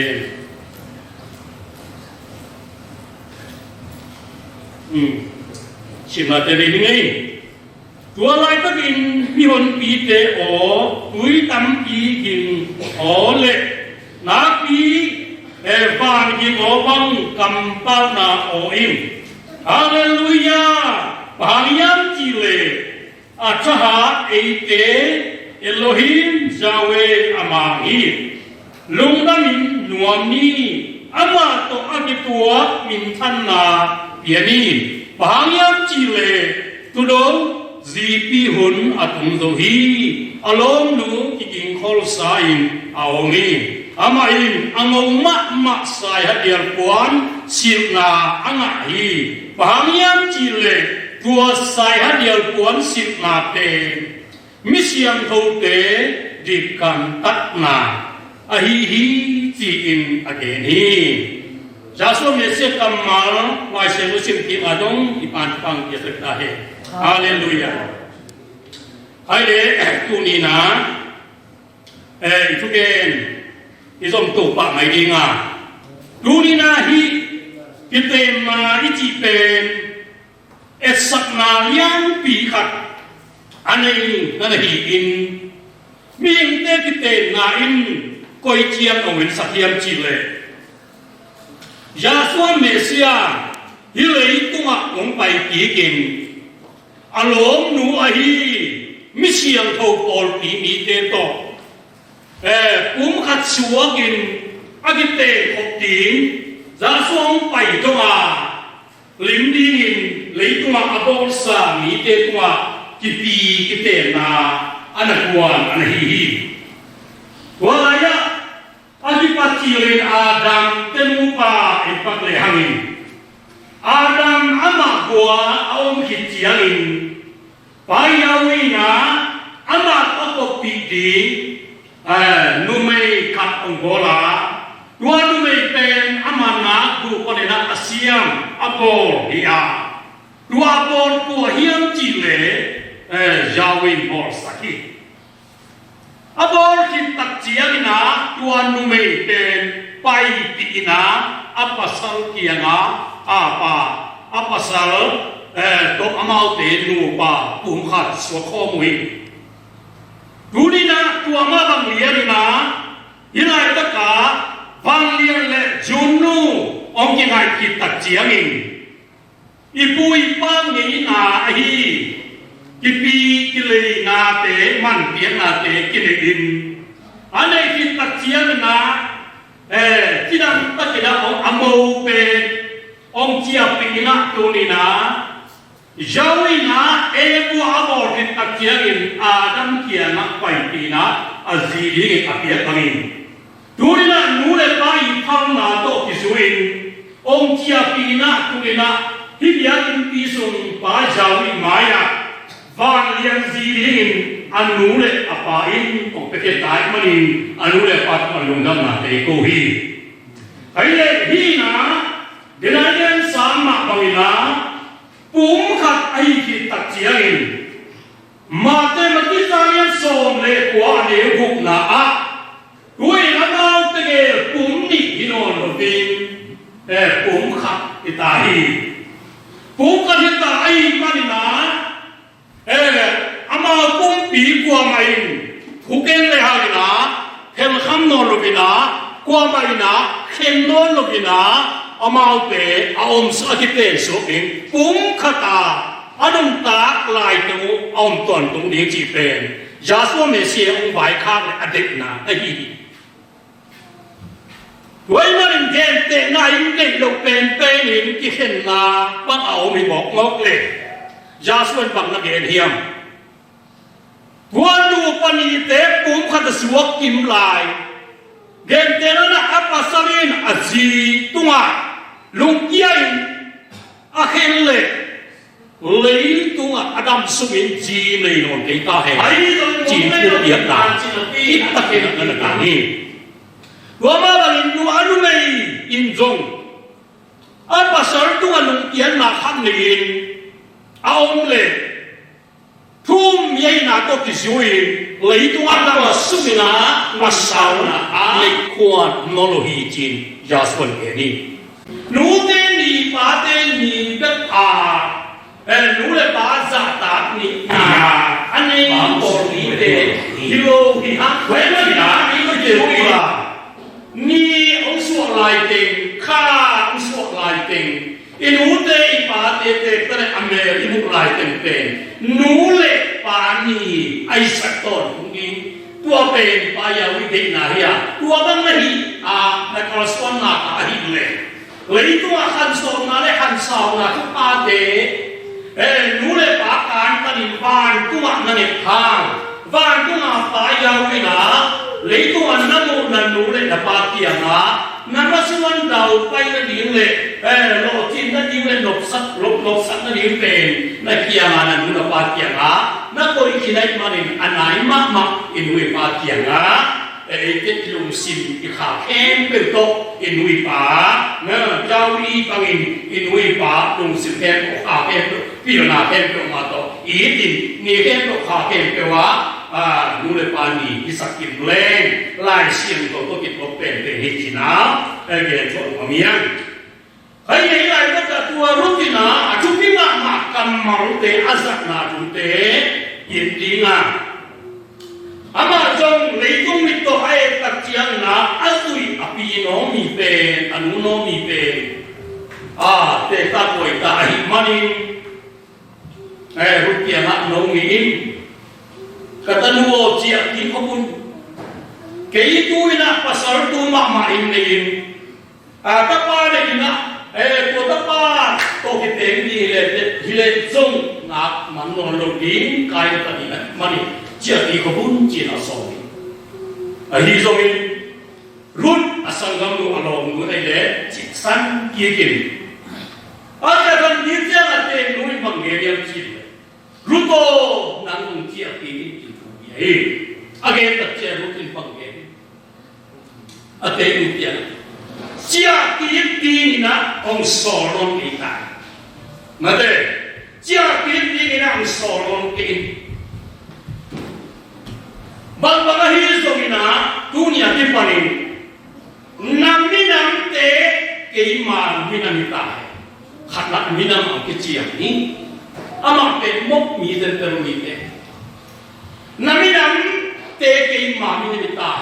Chima te ni ngai tua lai ta bin mi hon pi te o tui tam pi kin o le na pi van kin o bang kam pal na o im Hallelujah Bhaliam chi le achaha eite Elohim Yahweh Amahi Lungdamin Nuamni Ama to agitua min thanna piani Bahangyam chile tudong zipi hun atung zohi alom nu kiking khol sain aongi amain angong ma sai hadial puan sipna angahi Bahangyam chile tua sai hadial puan sipna te Misiam thâu tế dịp cần tắt nà hi chỉ in again hi giá số này sẽ cầm máu ngoài sẽ có sim kim ở đông thì bàn bằng cái thực tại Hallelujah hay để tu ni na chú kén thì giống tụ bạc mày đi ngà tu ni na hi cái tên mà ít chỉ tên sắc na liang bị khát anh ấy nó là hi in miếng tê cái tên na in coi chiêm ông ấy sát chiêm chỉ lệ Yahshua Messiah hi lấy tung ạ cũng phải kỹ kinh อารมณ์หนูอาฮีมิเชียงทบอลปีมีเตโตอุ้มขัดชัวกินอากิเตขบดินจะส่งไปตัวลิมดินเลยตัวอับอลสามีเตตัวกิปีกิเตนาอันนั้นวันอันฮีตัวอะไรอากิปัจจิเรนอาดัมเตนุปาอิปักเลหังอาดัมอามากัวเอาขิดเจียงไปยาวินาอามาตะกปิดีนุเมขัดองโกลาตัวนุเมเป็นอามานาดูคนนั้นอาเซียนอาโปเฮียตัวอาโปตัวเฮียมจิเลยาวินบอลสักิอาโปขิดตักเจียงนาตัวนุเมเป็นไปปีนาอาปัสสัลเกียงาอาปัสสัลตกอามาเตนูปาปุ่มขัดสวข้อมุยดูนี่นะตัวมาบังเลียนี่นะยังไงตะกาบังเลียและจุนนูองยังไงคิดตัดเจียงอินอีปุยปังนี่นาฮีกิปีกิเลยนาเตมันเตียงนาเตกิเลอินอันนี้คิดตัดเจียงนะที่นั่นตะกี้นะองอโมเป็นองเจียปีนะตัวนี้นะยาวินะบัวอาบอร์ติตะเกียงอาดัมเกียนะไปปีนะอาซีลิงอาเปียตังอินตัวนี้นะนูเลไปพังนาโตกิสุอินองเจียปีนะตัวนี้นะที่ยาอินปีสุนปาจาวิมายาวันเลียนซีลิงอันนูเลอาปาอินองเปเกตายมันอินอันนูเลปัดมันลงดังนาเตโกฮีไอ้เล่ฮีนะเดี๋ยวนั้นสามมาบังอินะปุ่มขัดไอ้ที่ตัดเจียงมาเตมติสามีสมเลกว่าเดียวหุกนาด้วยละเราเตะปุ่มนี่ฮิโนโนบินปุ่มขัดที่ตาฮีปุ่มขัดที่ตาไอ้มันนะอามาปุ่มปีกว่าไม่ทุกเองเลยฮะนะเฮลคัมโนโลบินะกว่าไม่นะเฮนโนโลบินะอามาเตะอาอมสกิเตสุอินปุ่มขัดตาอันนั้นตาลายตัวอมตอนตรงนี้จีเป็นยาสูบเมเซียองไว้ข้างอดีตนะไอ้ด้วยมันเก่งแต่นายเด็กเราเป็นหินที่เห็นนาบางเอาไม่บอกงอกเลยยาสูบบางนักเรียนเฮียมวันดูปนีเตะปุ่มขัดสวกกิมลายเก่งแต่นั้นอัปสลินอาจีตัวลุงยัยอาเฮนเล่เลยตัวอดัมสุวินจีเลยนนเกตาเฮจีผู้เดียดาอิตตะเกนนั่นกันนี่ตัวมาบังนูอนุเมย์อินจงอัปสลตัวลุงยันนาขันลินเอาเล่ทุ่มยัยนาตัวกิจวินเลยตัวอดัมสุวินามาสาวนาเล็กควรนโลฮีจินยาสวนเอนี่นูเตนีปาเตนีเด็กนูเลปาจัตตานีอันนี้บอลีเตฮิโรฮิฮะเวนันดานี่ก็เจอว่านี่อุสวะไลติงข้าอุสวะไลติงอินูเตอีปาเตเตก็ได้อเมริมุไลติงเป็นนูเลปานีไอสักตอนพวกนี้ตัวเป็นปายาวิเดนาเฮียตัวบังไม่ในคอร์สวันนาตาฮิเลยเลยตัวขันโซนาเลขันสาวนาทุกอาเดนูเลปาการกันวานตัวนั่นเองทางวานตัวปายาวินาเลยตัวนั่งนันนูเลนปาเกียนะนั่นว่าส่วนดาวไปนั่นเองเลยโลจินนั่นเองเลยลบสักนั่นเองเป็นนักเกียร์นั่นนูเลปาเกียนะนักบริกินไอ้มันอันไหนมากอินวิปาเกียนะเด็กลุงซิมอีขาเข้มเป็นโตอินวิปาเนาะเจ้าอีปังอินวิปาลุงซิมเข้มขาเข้มพี่นาเข้มเป็นมาโตอีดินนี่เข้มขาเข้มเป็นว่านูเลปานีอิสักิมเลงลายเสียงตัวก็กินก็เป็นหิจินาเกณฑ์ตัวเมียงเฮ้ยไหนก็จะตัวรุ่งนะจุดที่มากกันมังเตอาสักนาจุดเตยินดีนะอามาจงเลยต้องมีตัวให้ตัดเจียงนะอาสุยอภิโนมีเป็นอนุโนมีเป็นเตตาป่วยตายมัน rupiah nak nongin kata nuo cia ki kopun kei tu ina pasal tu mak main nein tapa le ina ko tapa to kita ni hile zong nak manon login kai ta ina mani cia ki kopun cia so hi zongin run asangam nu along nu ele cik san kikin ada kan dia jangan tenui panggil cik ruto nang cia ki itu ya agen tak cia rutin panggil ate itu dia cia ki ini na ong soron kita mate cia ki ini na ong soron kita bang hizomina dunia di paling naminam te keiman minamita khatla minam keciak ni amak te mok mi dan terumite naminam te keiman minamita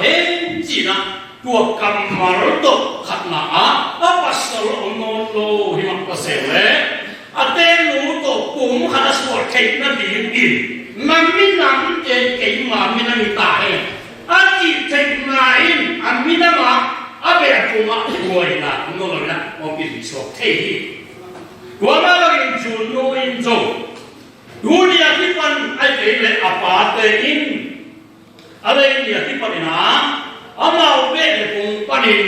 cina tua kamar to khatna apa sel onolo himak pasele ate lu to kum khanas por kait na di naminam te keiman minamita aji teknain aminama abe akuma kuaina nolona mobil so tehi kuala lagi juno injo dunia tipan aile apate in ada India tipan ina ama ube pun panin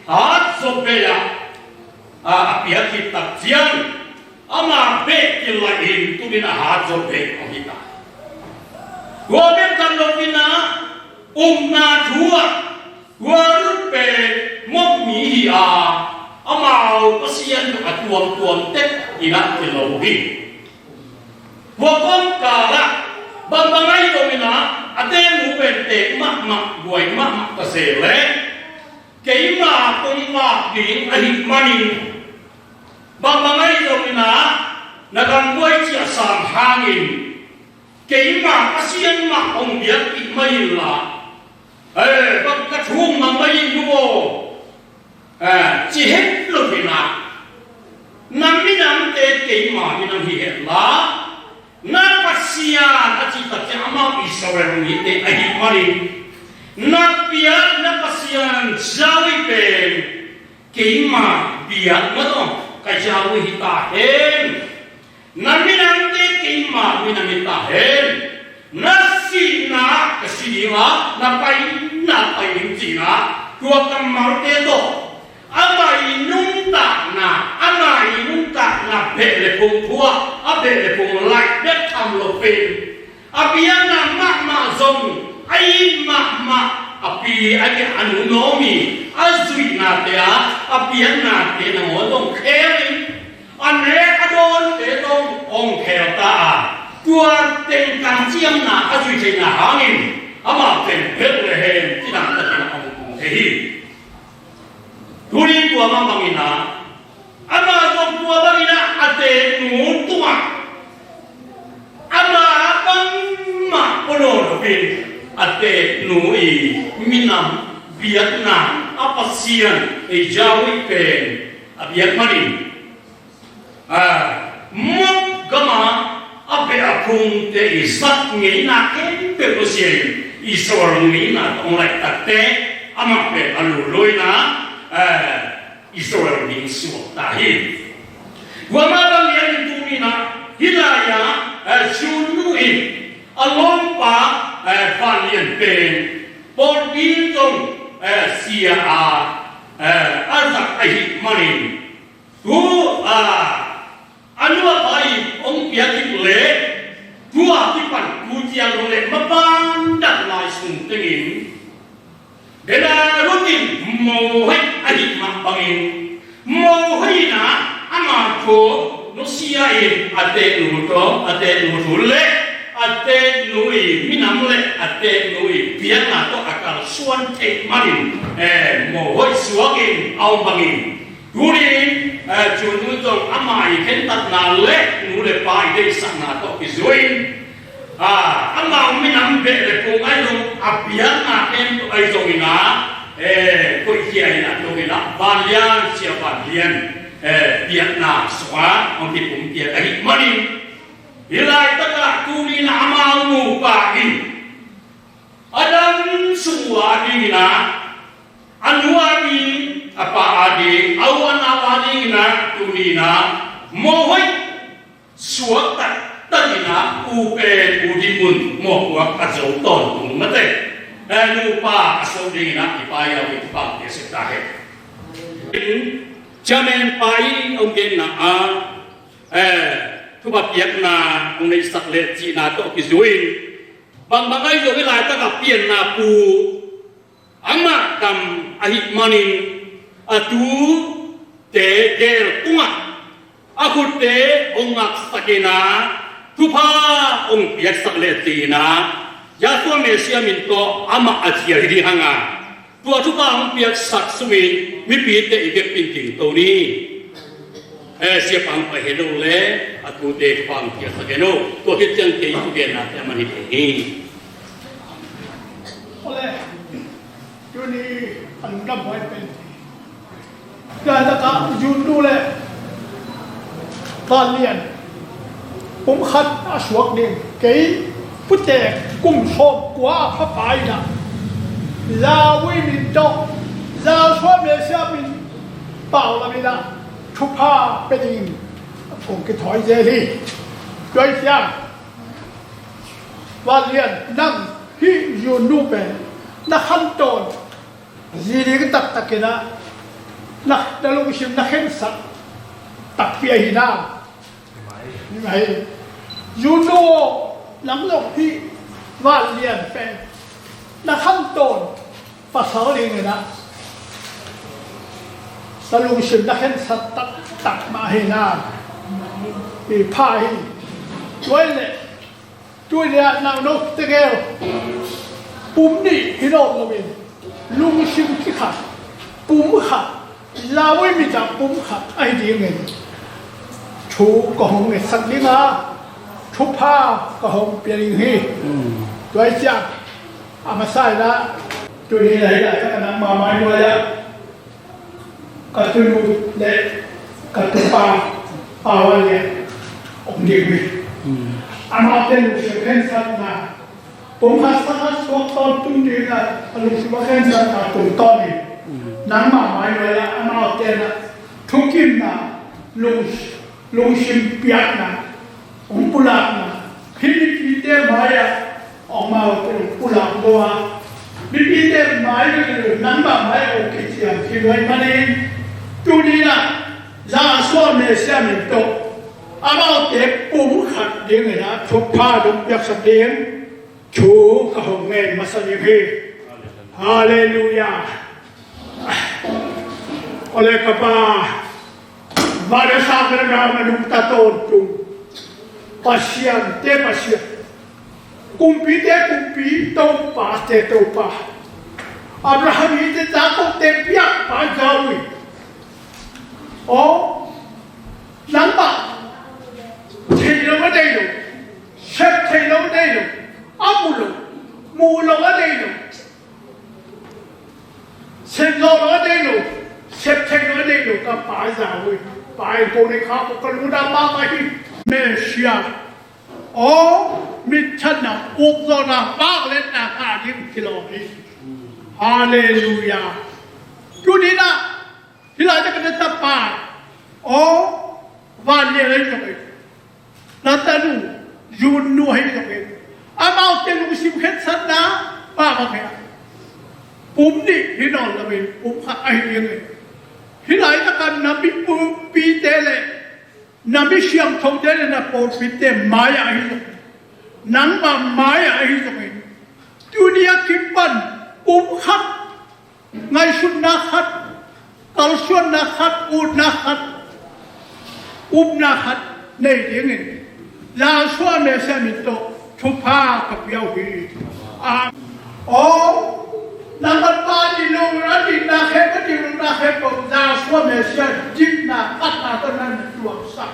hat sopela apia kitab jian ama be kilain tu bina hat sope kita gobe tanopina umna dua rupe mok mi amau kasian tuan tek ina telogi wokon kala bambangai domina ate mupente mak buai mak kasele keima kumma ding ahik mani bambangai domina nagang buai cia sam hangin keima kasian mak ong biak ikmaila bak kathung mamai yubo cihet lubina naminam te keima minam hihela na pasian acita ama isawel ngite ahi mari na pia na pasian jawi pen keima biak mato kajawi hitahen naminam te keima minam hitahen nasi na kasiwa na pai cina dua kamar teto amai nunta na bele pung tua abele pung lai det kam lo pen apiana mak zong ai mak api age anu nomi azui na te apiana te na modong kherin ane adon te dong ong khelta tua tengkang ciam na azui cina hangin ama ten Bethlehem tidak terkena ong hehi duri tua mamangina ama dong tua bangina ate nutua ama bang ma pono bin ate nui minam Vietnam apa sian jawi pen abiak manin mok gama abe akung te isat ngina ke perusian isor ngina onlai tate ama pe aluloina isor ning suok tahin wa ma bang yang tumina hilaya junuin alompa falian pen por bitong sia azak ahi manin tu anu abai ong piatik le dua tipan kujian oleh mapandat lai sung tengin dena rutin mau hai adik mak bangin mau hai na amako no siain ate nutulle ate nui minamle ate nui piana to akal suan tek manin mau hai suagin au bangin Guri chunu tong amai kentat na le nule pai de sana to kizuin ama minam be le pung ai dong apian na ken to ai dong ina ko hiai na to ina balian sia balian biak na swa on ti pung dia ai mani Hilai taka tuli na amalmu pagi. Adam semua dina anuani apa adi awan awani na tuli na mohoi suaka tadina upe udimun mohwa kazau ton mate lupa asal dina ipaya wipang desetahe. Jamen pai ông gen na thu bạc yết na ông này sắc lệ chỉ na to cái duin bằng bằng ấy rồi lại ta gặp tiền na pu ang ma cầm ahit manin atu te gel tunga aku te ông ngak sakena thu pa ông yết sắc lệ chỉ na ya tua Malaysia min to ama asia di hanga tua thu pa ông yết sắc sumin mi pi te iket pinting to ni siapa ang pahelo le at mute pang tiya sa geno to hit yang kay kugen na yaman hiti ole juni an dam hoy pen da ta ka jun du le tan lian pum khat a suak ning ke pu te kum som kwa pha pai na la wi min to la so me sia min pao la mi laทุพาเป็นยิงผมก็ถอยเจดีด้วยเสียงว่าเรียนนั่งที่ยูนูเป็นนักขันตอนยีดีก็ตักกันนะนักดารุชิมนักเห็นสัตตักเปียหินานี่ไหมยูนูหลังลงที่ว่าเรียนเป็นนักขันตอนภาษาเรียนนะตะลุงชิมนักเห็นสัตตักมาให้นานอีพายด้วยเลยด้วยเนี่ยนางนกตะเกียวปุ่มนี่ฮิโร่ลวินลุงชิมขี้ขัดปุ่มขัดลาวิมิจับปุ่มขัดไอ้ดีเงินชูกระหงเงินสักนิดนะชุบผ้ากระหงเปลี่ยนหีด้วยจับอามาใส่ละตัวนี้ไหนได้ก็นำมาไม้ด้วยแล้วกัตุลูเล็กกัตุปาวันเนี่ยองค์ดีวิอามาเต็นลูกเข็นสัตนาผมหาสักสวกตอนตุ้งดีนะลูกเข็นสัตนาตุ้งตอนนี้นั่งมาไม่เลยละอามาเต็นนะทุกกินนะลุงชิมเปียกนะองปุลานะพิธีเต้มาอย่าออกมาเป็นปุลาตัวพิธีเต้มาอยู่นั่งมาไม่โอเคเสียงที่ไว้มาเองตัวนี้นะลาสวมเนี่ยเสียมิโตอามาเต็มปุ่มขัดเดียงนะทุกผ้าดุยักษ์เดียงชูกระหงเงินมาสนิพีฮาเลลูยาอะไรกับป้าบาร์สามระดับมันดุตาโตนจุงปัสยานเตปัสยานกุมพีเตกุมพีโตป้าเตโตป้าอับราฮัมยิ่งจะจากเต็มเปียกป้าเจ้าวิโอ้นังบ้าเทโลก็ได้ลูเชฟเทโลได้ลูอามูโลก็ได้ลูเชฟโลก็ได้ลูเชฟเทโลก็ได้ลูกับป้าเจ้าวิป้าเองคนในข้าวก็รู้ดำมาไปเมเซียโอ้มิชนะอุกโซนาป้าเล่นนาคาที่กิโลนี้ฮาเลลูยาดูนี่นะที่เราจะเป็นตาป้าโอ้วันนี้อะไรจะเป็นนัตนูยูนูให้จะเป็นอามาเอาเจ้าลูกศิษย์เห็นสัตว์นะป้ามาแค่ปุ่มนี่ที่นอนจะเป็นปุ่มขัดไอ้เรื่องเลยที่ไหนจะกันนับปุ่มปีเตเลนับเสียงทงเตเลนับปุ่มปีเตมายาให้จะเป็นนังบามายาให้จะเป็นดูนี่คิดบันปุ่มขัดไงสุดนักขัดกัลส่วนนักขัดอูดนักขัดนักขัดในเรื่องนี้ลาส่วนเมษามิโตชุบผ้ากับเปียวหีโอ้นักบัตรปาดิลงรัดินาเขปดิลงนาเขปลาส่วนเมษาจิตนาตัดนาตอนนั้นตัวสัก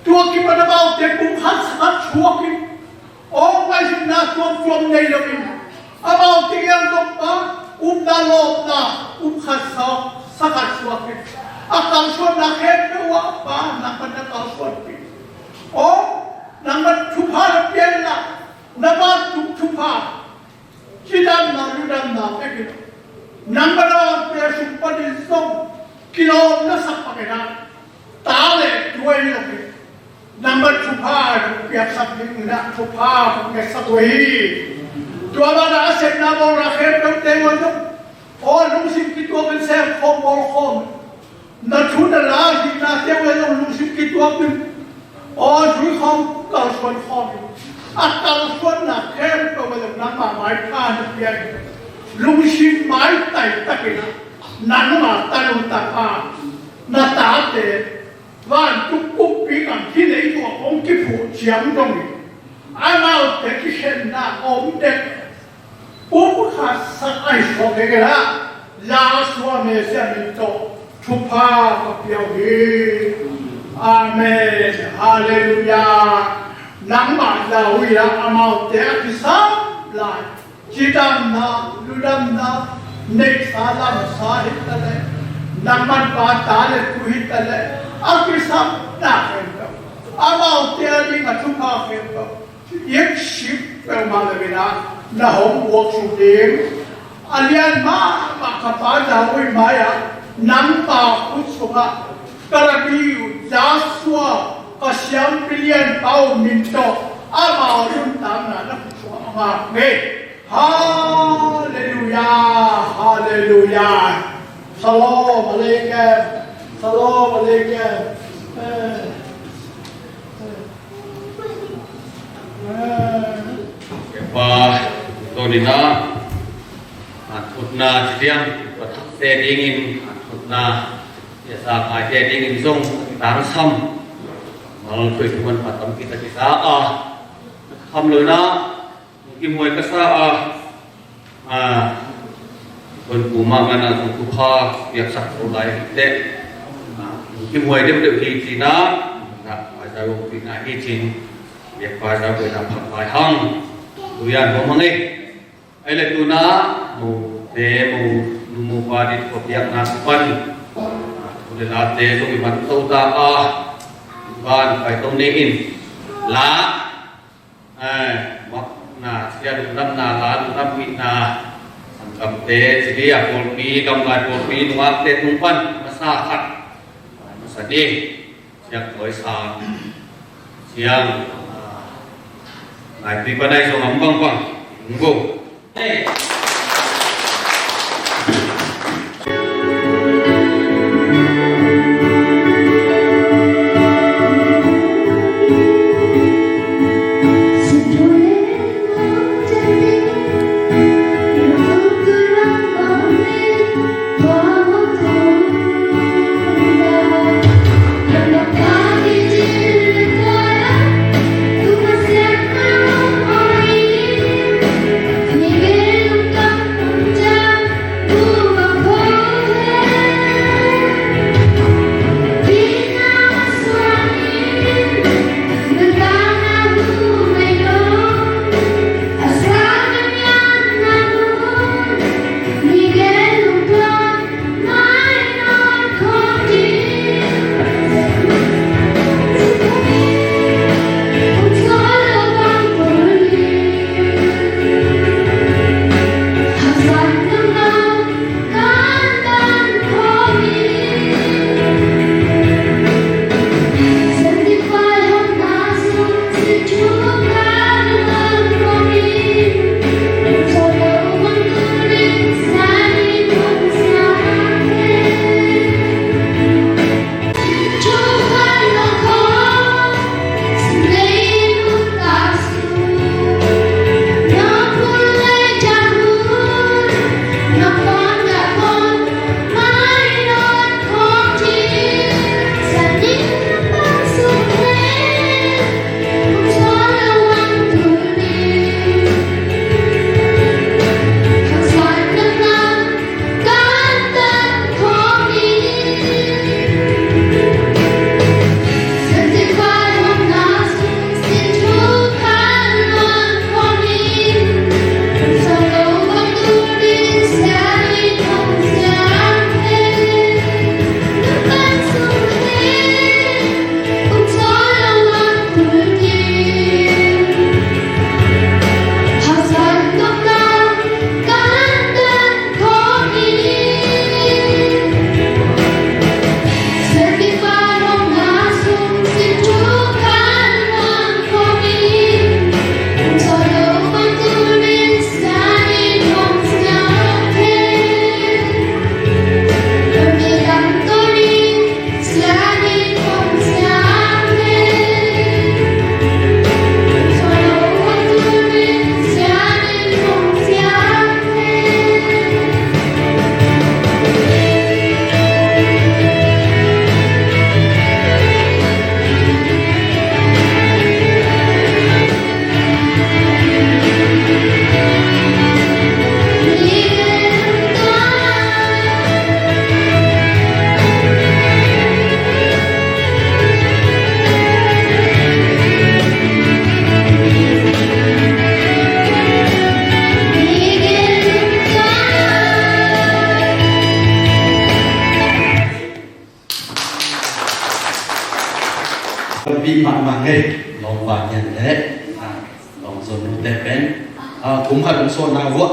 ตัวกินมันเอาเต็มปุ่มขัดสักชัวกินโอ้ไม่ใช่นาตัวฟลอมในเราอินเอาเตียงตบปะนาโลนาขัดสักชัวกินกัลส่วนนาเขปตัวป้านักบัตรกัลส่วนกินโอ้ Naman chupa pian na, naman chupa. Sidam na ludam na pekino. Naman na pian chupa din song kilo na sa pakina. Tale tuway lagi. Naman chupa pian sa pekina chupa pian sa tuway. Tuwa na asep na mo raket ng tengo ito. O lungsip kito kan sa kom. Na tuna lagi na tengo ito lungsip kito kan. O juy không cầu xuân không à cầu xuân là khen cầu bây giờ nắng mà mái tha được tiền lung xin mái tay ta kì nắng mà ta lung ta pha na ta để và chúc cúc bí cảm khi đấy của ông cái phụ chiếm trong mình ai nào để cái khen na ôm đẹp bố khá sắc ai so cái đó là xua mẹ sẽ mình cho chúc pha và biểu hiện Amen. Hallelujah. Nang ma la hui la amau te akisam lai. Chidam na, ludam na, nek salam sa hitale. Nang man pa tale ku hitale. Akisam na kento. Amau te ali ngatuka kento. Yek ship pe malagina na hom wok su ding. Alian ma kapal la hui maya nang pa kutsunga. Karabiu, Joshua, kasyam pilihan tao minto, ama yung tama na kusuha mga Hallelujah, Hallelujah. Salam alaikum, Salam alaikum. Pak Tonina, Atutna Jidiam, Patak Tedingin, Atutna. Sa kai te ding in song tang sam mal khoi thuan patam kita kisa a kham lo na ki moi ka sa a kon puma mana ku kha yak sak ro lai te ki moi de de ki ti na na pa sa ro ki na ki chin yak pa sa ko na phak lai hang tu yan bo mangai ai le tu na mu te mu pa dit ko yak na pan là để tôi bắt đầu ta còn phải tôi nên lá hoặc là sẽ được năm lá được năm vị cầm tế chỉ đi một pi cầm lại một pi đúng không tế đúng phân nó xa thật nó sẽ đi sẽ tới xa chiang lại đi qua đây xong ấm băng băng đúng Miguel ไงลองวางยันเละลองส่วนนู้นแต่เป็นผมขัดผมส่วนนาวะ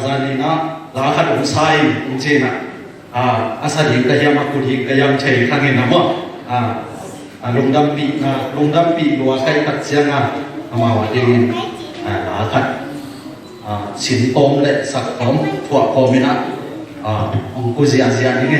จานีนะลาขัดผมใส่ผมเจนะอาศัยหิงกะยามาคุหิงกะยามเชยข้างเงินนะมั้งลงดำปีลัวใครตัดเสียงมาวาดินลาขัดสินตมและสักตมทั่วโคมินะองคุziอาเซียนนี่ไง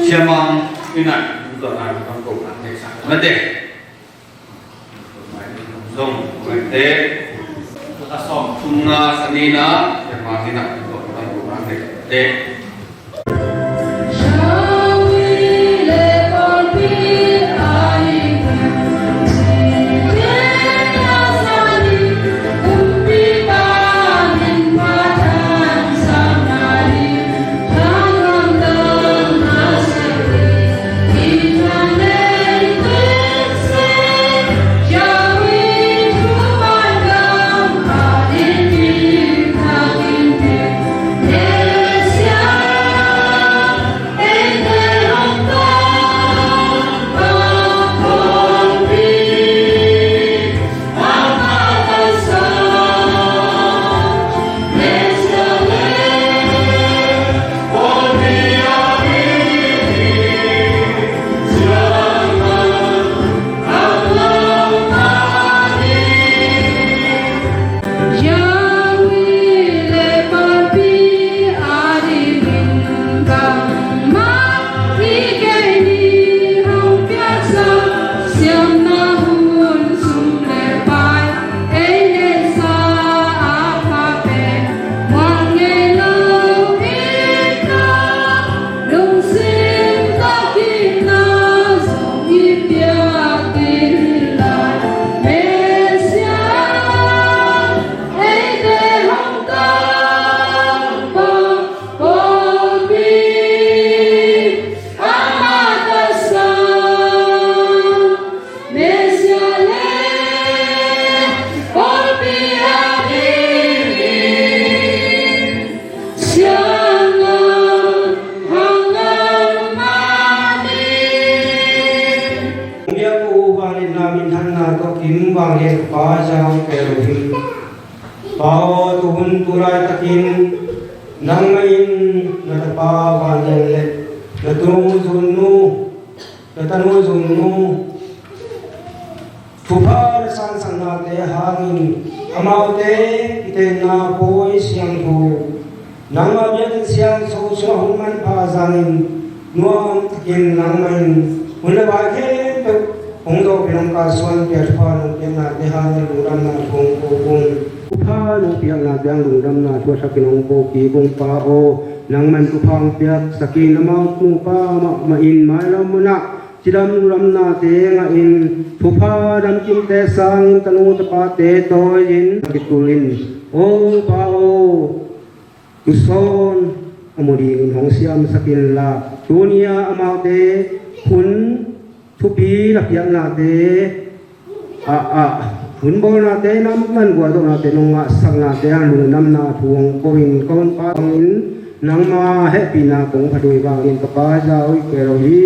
siamang ina untuk nak kampung nak desa. Nanti, dong, nanti, kasong tunga sanina siamang ina untuk kampung nak desa. Bawa tuhun turai takin nangain natapa vanyalle natunu zunnu Tuhan sang sanate hangin amaute ite na poi siang tu nangabian siang so human pazangin nuam takin nangain mula bakhe to ongdo pinangka suan piarpan kena tehane luram na kong Tuhan piang na piang luram na tua sakin ongko ki kong pao nang man tupang piak sakin namau tu pa ma in mai lam na Chidam luram na te nga in thupa dam kim te sang tanu tapa te to in kitulin o pao tuson amuri hong siam sakin la dunia amaute hun thupi lapian na te hun bol na te nam man gwa do na te nonga sang na te lu nam na thuong koin kon pa in nang ma happy na kong padui wang in kapa ja oi kero hi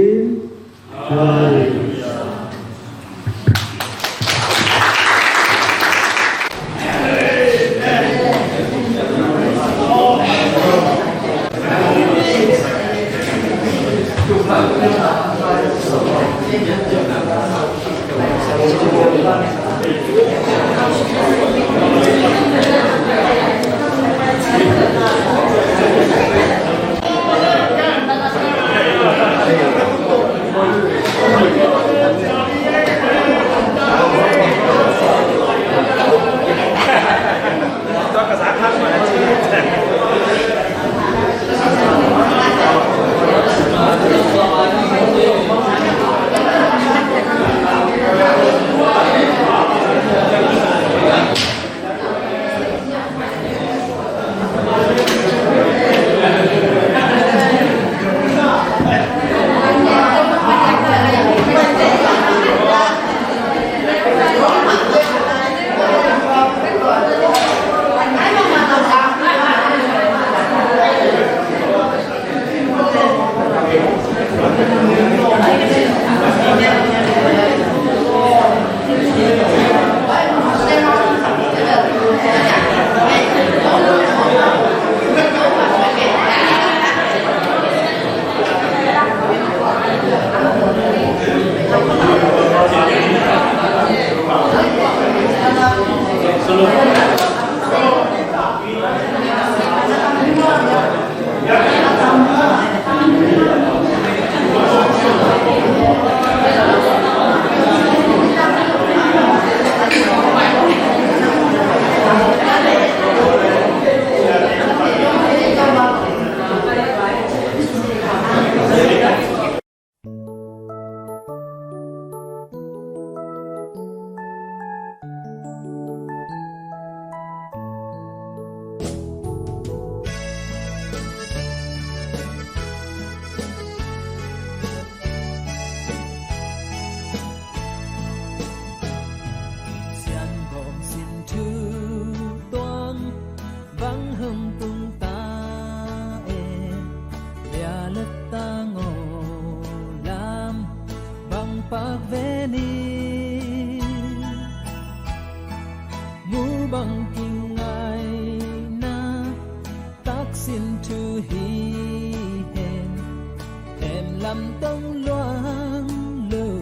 lầm tông loan lưu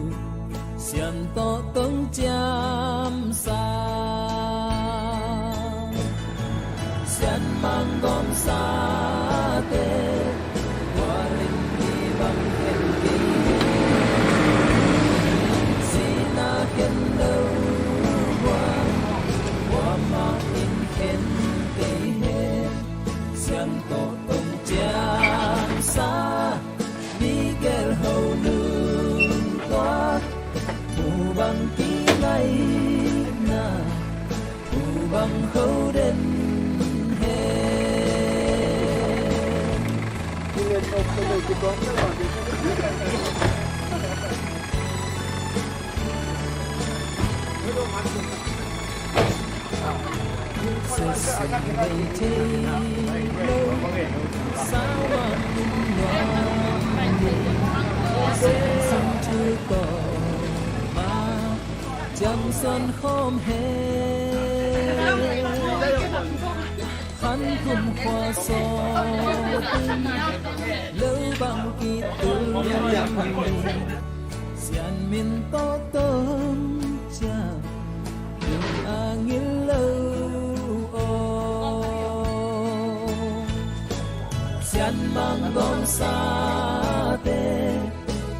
xiêm to tông chăm xa xiêm mang gom xa tê qua linh đi bằng khen kỳ xin na khen lâu qua mà in khen kỳ hết xiêm to tông chăm xa Miguel hầu nương toát phù bằng tí ngay na phù bằng khâu đến Sự sự đầy thế lâu sao mà mình loạn sẽ sống chưa có mà chẳng xuân không hề khăn cùng khoa so lâu bằng kỳ tư xiàn mình to tôm chào angin lâu xiàn mang gom xa tê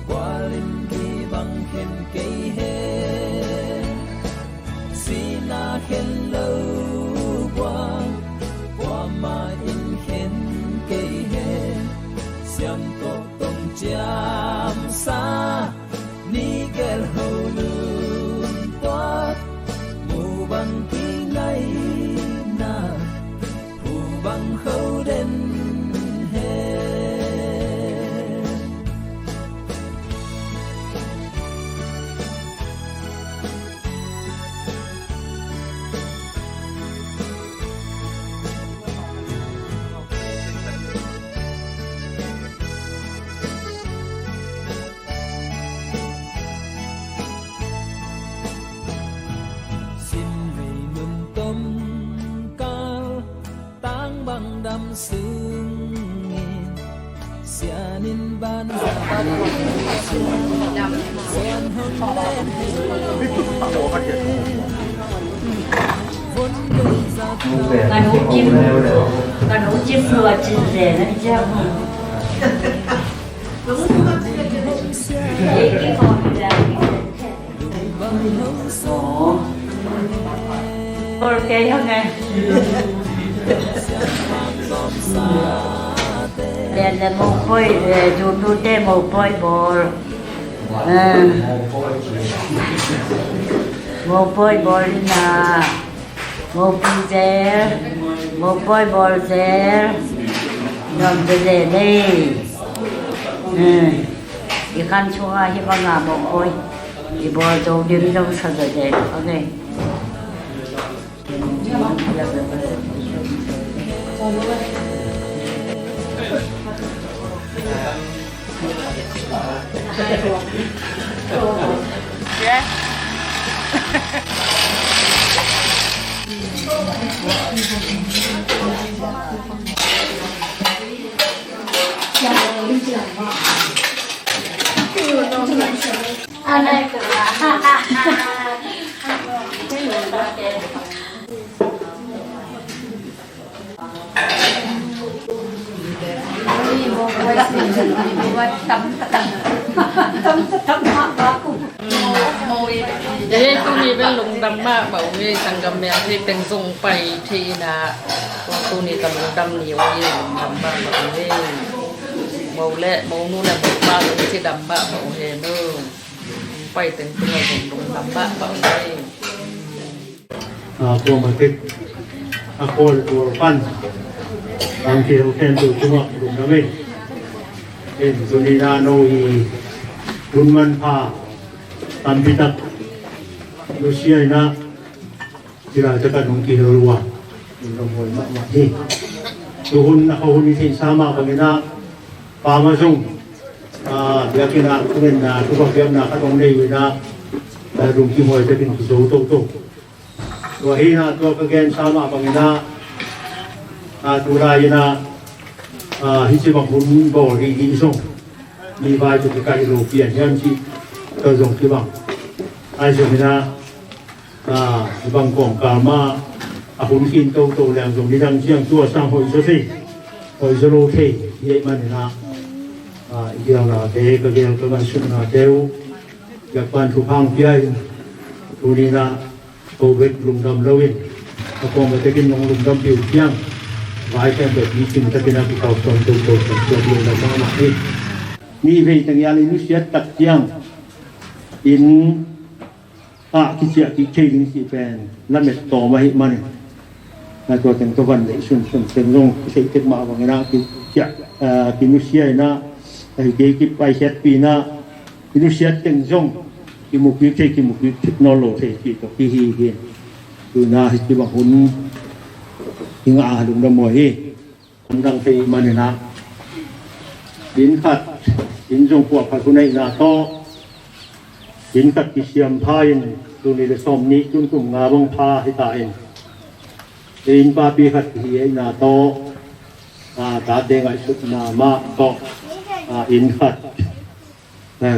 qua linh đi bằng khen cây hè xin na khen lâu qua mà in khen cây hè xiêm to tông chăm xa Miguel hầu nương toát mù bằng tí ngay na mù bằng khâu đến đam sương xianin ban xian hông lên vốn đời ra Bà nấu chim vừa chỉ rẻ nó đi ra không? Đúng rồi. Cái con này là ok không nghe? Đèn là một phơi, dù tôi đem một phơi bò, một phơi bò là một phơi bò dẻ, làm cái gì đây? Cái khăn chua hi bằng ngà một phơi, cái bò trâu đứng trong sân rồi đấy, ok. Yeah. Jadi tu ni belum damma bau ni sanggam yang ni tengsung pai thi na waktu ni kalau dam ni wani damma bau ni bau le bau nu na bau ba ni si damma bau he no pai tengsung bau damma bau ni ตัวมาติดโคนตัวปั้นบางทีเราแทนตัวจังหวะดุนะไม่เป็นสุนีนาโนอีบุญมันพาตันพิทักษ์ลูเซียนะที่เราจะกันของกิโลรัวมันต้องหวยมากๆที่ตัวหุ่นเขาหุ่นที่สามารถเป็นนะปามาซุ่งเดี๋ยวกินนะทุเรียนนะทุกคนเตรียมนะเขาต้องได้อยู่นะแต่ลุงที่หวยจะเป็นกิโลโตตัวฮีนะตัวกระเกนสามารถเป็นนะตัวรายนะฮิจิบังหุ่นบ่อดีส่ง มีวายจุดการโลเปียนยันที่ตัวจงที่บังไอ้ส่วนนี้บางกองกามาหุ่นกินโตแรงตรงนี้ดังเชียงตัวสร้างหอยสุดหอยสุโลเทเยมันนะเกี่ยวกับเด็กก็เกี่ยวกับสุนัขเดียวกับการทุพังเพียงตัวนี้นะโควิดลุงดำเลวินก็คงจะกินลุงดำผิวเพียงไว้แค่แบบนี้จึงจะกินอะไรเขาส่วนตัวลุงดำมาให้นี่เป็นตั้งยาลินุเซียตัดเที่ยงอินคิดเสียคิดเชื่อลิงสีแปนแล้วเม็ดต่อมาให้มันนะตัวแต่งตัววันเลยส่วนลงใช้เทคมาบางอย่างคิดเสียคินุเซียนะไอ้เด็กที่ไปเช็ดปีนะคินุเซียแต่งจงคิมุกิใช้คิมุกิเทคโนโลยีที่ตัวที่ฮีเกนคือน่าที่บางคนยิงลุงดำมวยดังไปมันนะดินขัดดินจงพวกขัดคนในนาโตดินขัดกิเซียมพายนดูในสมนี้จุนกุ่มงาบงพาให้ตายดินปาปีขัดที่นาโตตาเด้งไอสุดนามาโตอินขัด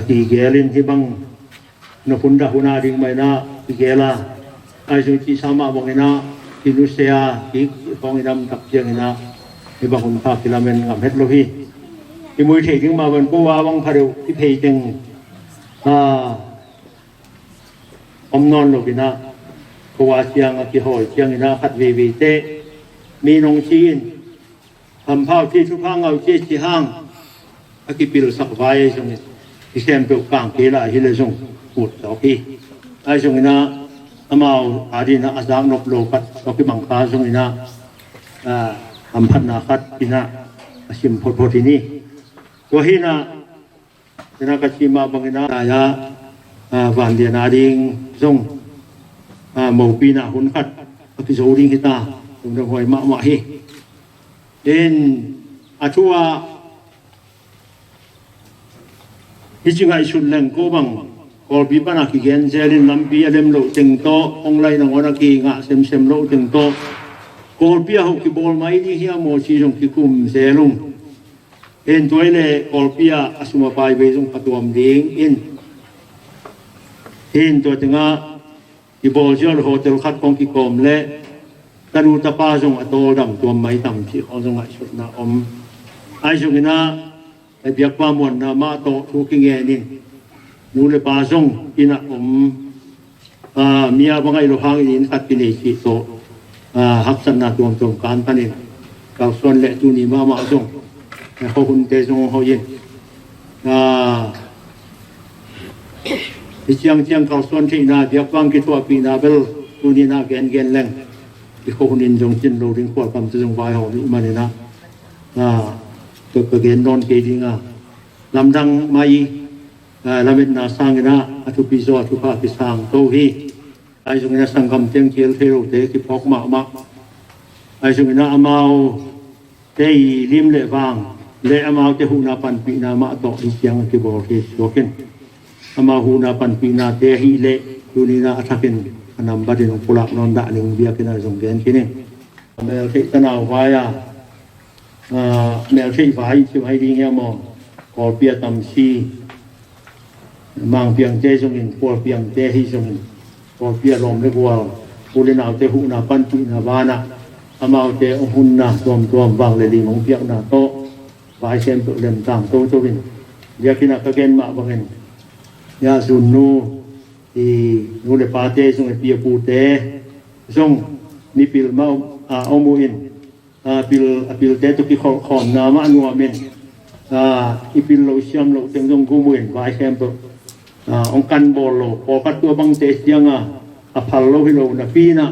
กีเกลินที่บังนคุนดาหุนาดิ่งไม่นากีเกลาไอสุจิสามาบงนาที่ลุเซียที่กองดำตักเจียงนาที่บังคนพากิลาเมนกับเฮตโลฮีที่มวยเทถึงมาเป็นผู้ว่าวังพารุที่เพย์จึงอมนอนลงนะผู้ว่าเชียงที่หอยเชียงนะขัดวีเตมีนงชีนทำเผาที่ทุกห้างเอาที่ห้างอากิปิลสักไว้ตรงนี้ที่แซมเปลกลางเกล้าที่เลยส่งปุดต่อพี่ไอ้ตรงนี้นะอามาอาดีนะอาจารย์นบโลกัดต่อพี่บังคาตรงนี้นะทำพัฒนาคัดที่นะชิมพอที่นี่ตัวหินะจะนักชิมาบางนะยาวันเดียนาดิงทรงหมู่ปีน่ะหุ่นขัดที่โซดิ้งฮิตาตรงนั้นหอยมะฮีเดินอาชัวที่จริงไอ้ชุนแหลงก็บังกอลปีปนักกิเกนเจริญลำปีอเลมโลจึงโตองไลนังวันกีงะเซมโลจึงโตกอลปีหกกิบอลไม่ดีเฮียโมชีจงกิคุมเซลุงเห็นตัวเล่กอลปีอาสุมาไปไปจงปัตตวมดิ้งอินเห็นตัวจังอ่ะที่บอลเจอร์โฮเทลคัดกองกิคอมเล่ตาดูตาป้าจงอัตโตดำตัวไม่ต่ำที่เขาจงไอชุดนะไอจงนะไอเบียกความวันนะมาโตทุกข์เงี้ยนี่นูเลป้าจงกินะมีอะไรบางอย่างโลหะอินขัดกินอีกที่โตฮักษณะตัวตรงการพันเองกับส่วนเละตัวนี้มาจงเขาคุณเตจงเขาเย็นที่เชียงเขาส่วนที่น่าเบียกความคิดว่าปีนาเบลตัวนี้น่าเกณฑ์แรงที่เขาคนอินจงจินโลดิ้งขวดความจงไว้หอนี่มาเนี่ยนะตัวเกณฑ์นอนเกดิ้งลำดังไม่ลำเป็นนาสังนะอัตุปิโซอัตุภาพิสังโตฮีไอ้จงนะสังคำเจียงเขียนเทโรเตที่พกมาไอ้จงนะอามาเตยลิมเละบางเละอามาเตหุนาปันปีนามาโตที่เชียงที่บอกที่โชกินอามาหุนาปันปีนาเตฮีเละดูนี่นะอัฐกินนำบัดนปุระนอนด่าหนึ่งเบียกินอะไรสงเกนที่นี่เมลที่ตนาวไว้เมลที่ไว้ที่ไว้ดีเงี้ยมองกอเปียตำชีมังเปียงเจสงอินกอเปียงเจฮิสงอินกอเปียลมเล็กว่าปุรินาเตหุนาปันปีนาบานะอามาเตอหุนนาตัวบางเลยดีมงเปียงนาโตไว้เช่นตัวเล่มต่างโตโตวินเบียกินอะไรกันมาบางเงินยาสุนูที่นูเลปาเตสงเปียปูเตสงนิพิลมาเอามูอินพิลเตตุกิขอนนามานัวเมนอีพิลโลเซียมโลเต็งสงกูมูอินไว้แคมป์องกันบอลโลพอคัดตัวบังเตสยังพัลโลฮิโลนาปีนะ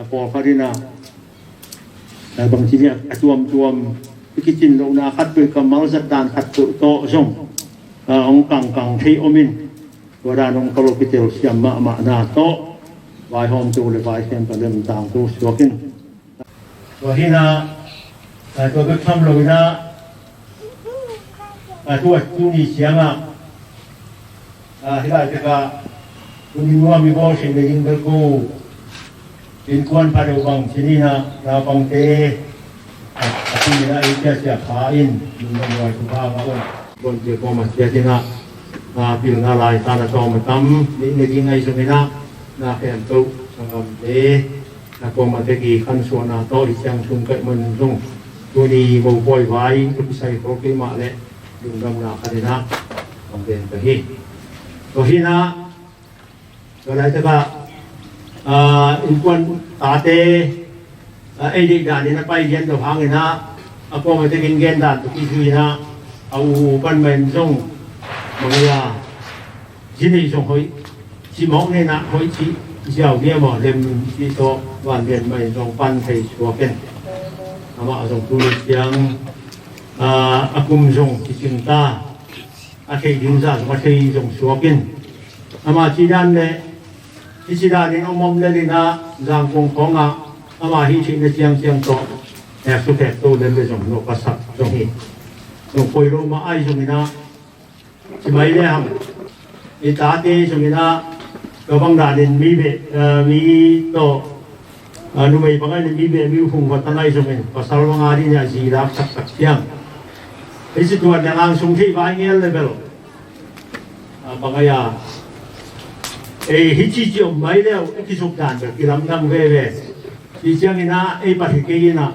พอคัดนะบางทีเนี่ยตัวพิกิจินโลนาคัดตัวกับมัลสัดดานคัดตัวโตสงองกังที่อมินตัวด้านองค์กรพิเตลเซียมมานาโตไว้หอมตัวเลยไว้แคมป์เริ่มต่างตัวสวกินตัวที่น่ะตัวก็ทำเลยนะตัวนี้เสียงที่ได้จะก็คุณมีว่ามีบอลเชนเดยิงเบลกูเป็นคนพาดูบังที่นี่นะเราบังเตะที่นี่นะอีกจะเสียขาอินมันไม่ไหวทุกภาพแล้ว บนเจ้าของมันเจ้าที่น่ะพิลนาลายตาหน้าตอมันตั้มนี่ยิ่งไงสุดนะน่าแข็งตุสังคมเอ๋นักมาเตกีขันส่วนนาโตดิจังชุมเกิดมันตรงตัวนี้บ่ปล่อยไว้ทุกใส่โปรแกรมมาเลยดึงดำนาคดีนะต้องเป็นตัวที่นะก็ได้แต่ก็อินควนตาเตไอ้เด็กด่านนี้นะไปเรียนตัวพังเลยนะก็มาเตกินเงินด่านตัวที่คือนะเอาปั้นเป็นส่งบางอย่างที่นี่ส่งหอยที่มองเนี่ยนะหอยที่เจ้าเนี่ยหมอเล่มที่โตวันเรียนไม่ส่งปั้นให้ชัวเป็นเอามาส่งตัวเสียงอากุมส่งที่จินตาอาเขยดินซาสมาเขยส่งชัวเป็นเอามาที่ด้านเนี่ยที่ด้านนี้เอามอมเลยนะจางคงของเอามาที่ชิงในเชียงโตแอบสุดแอบโตเดินไปส่งนกกระสับส่งหินส่งคุยรู้มาไอ้ส่งนะใช่ไหมเนี่ยครับไอ้ตาเต้ส่งนะก็บางด่านมีโตนุ่มไอ้บางด่านมีหุ่นวัดตั้งไอ้ส่งเองภาษาบางอาดีเนี่ยจีรับสักเชียงไอ้สิ่งตัวเนี่ยงานส่งที่ไปเงี้ยเลยเปล่าบางอย่างฮิจิจิอมไม่แล้วที่สุดด่านแบบที่ลำดังเว่ที่เชียงนี่นะไอ้ปฏิกิริยา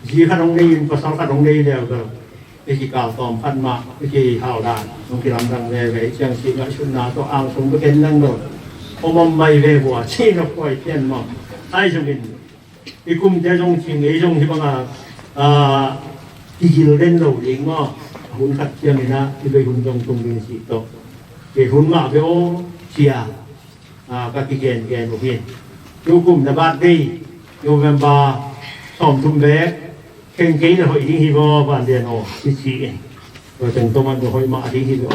จีขนมนี้ภาษาขนมนี้แล้วก็ไอ้ที่กล่าวตอมพันมาไอ้ที่ข่าวด่านตรงที่ลำดังเว่เชียงชีวิตชุนนาตัวอ่างสมบูรณ์นั่งโดดพอมันไม่เว่หัวชี้นกปล่อยเพี้ยนมาไอ้ชนิดไอ้กลุ่มเจ้าจงชิงไอ้จงที่บางที่กินเล่นเราเองว่าหุ่นขัดเชียงนี่นะที่ไปหุ่นตรงนี้สิโตไอ้หุ่นมาไปโอเชียก็ที่เกณฑ์โอเคยูกลุ่มในบ้านดียูเป็นบาสอมทุ่มเล็กเก่งๆเลยหอยที่ฮิโบบ้านเดียนโอที่สี่เองตัวถึงตัวมันตัวหอยมาที่ฮิโบ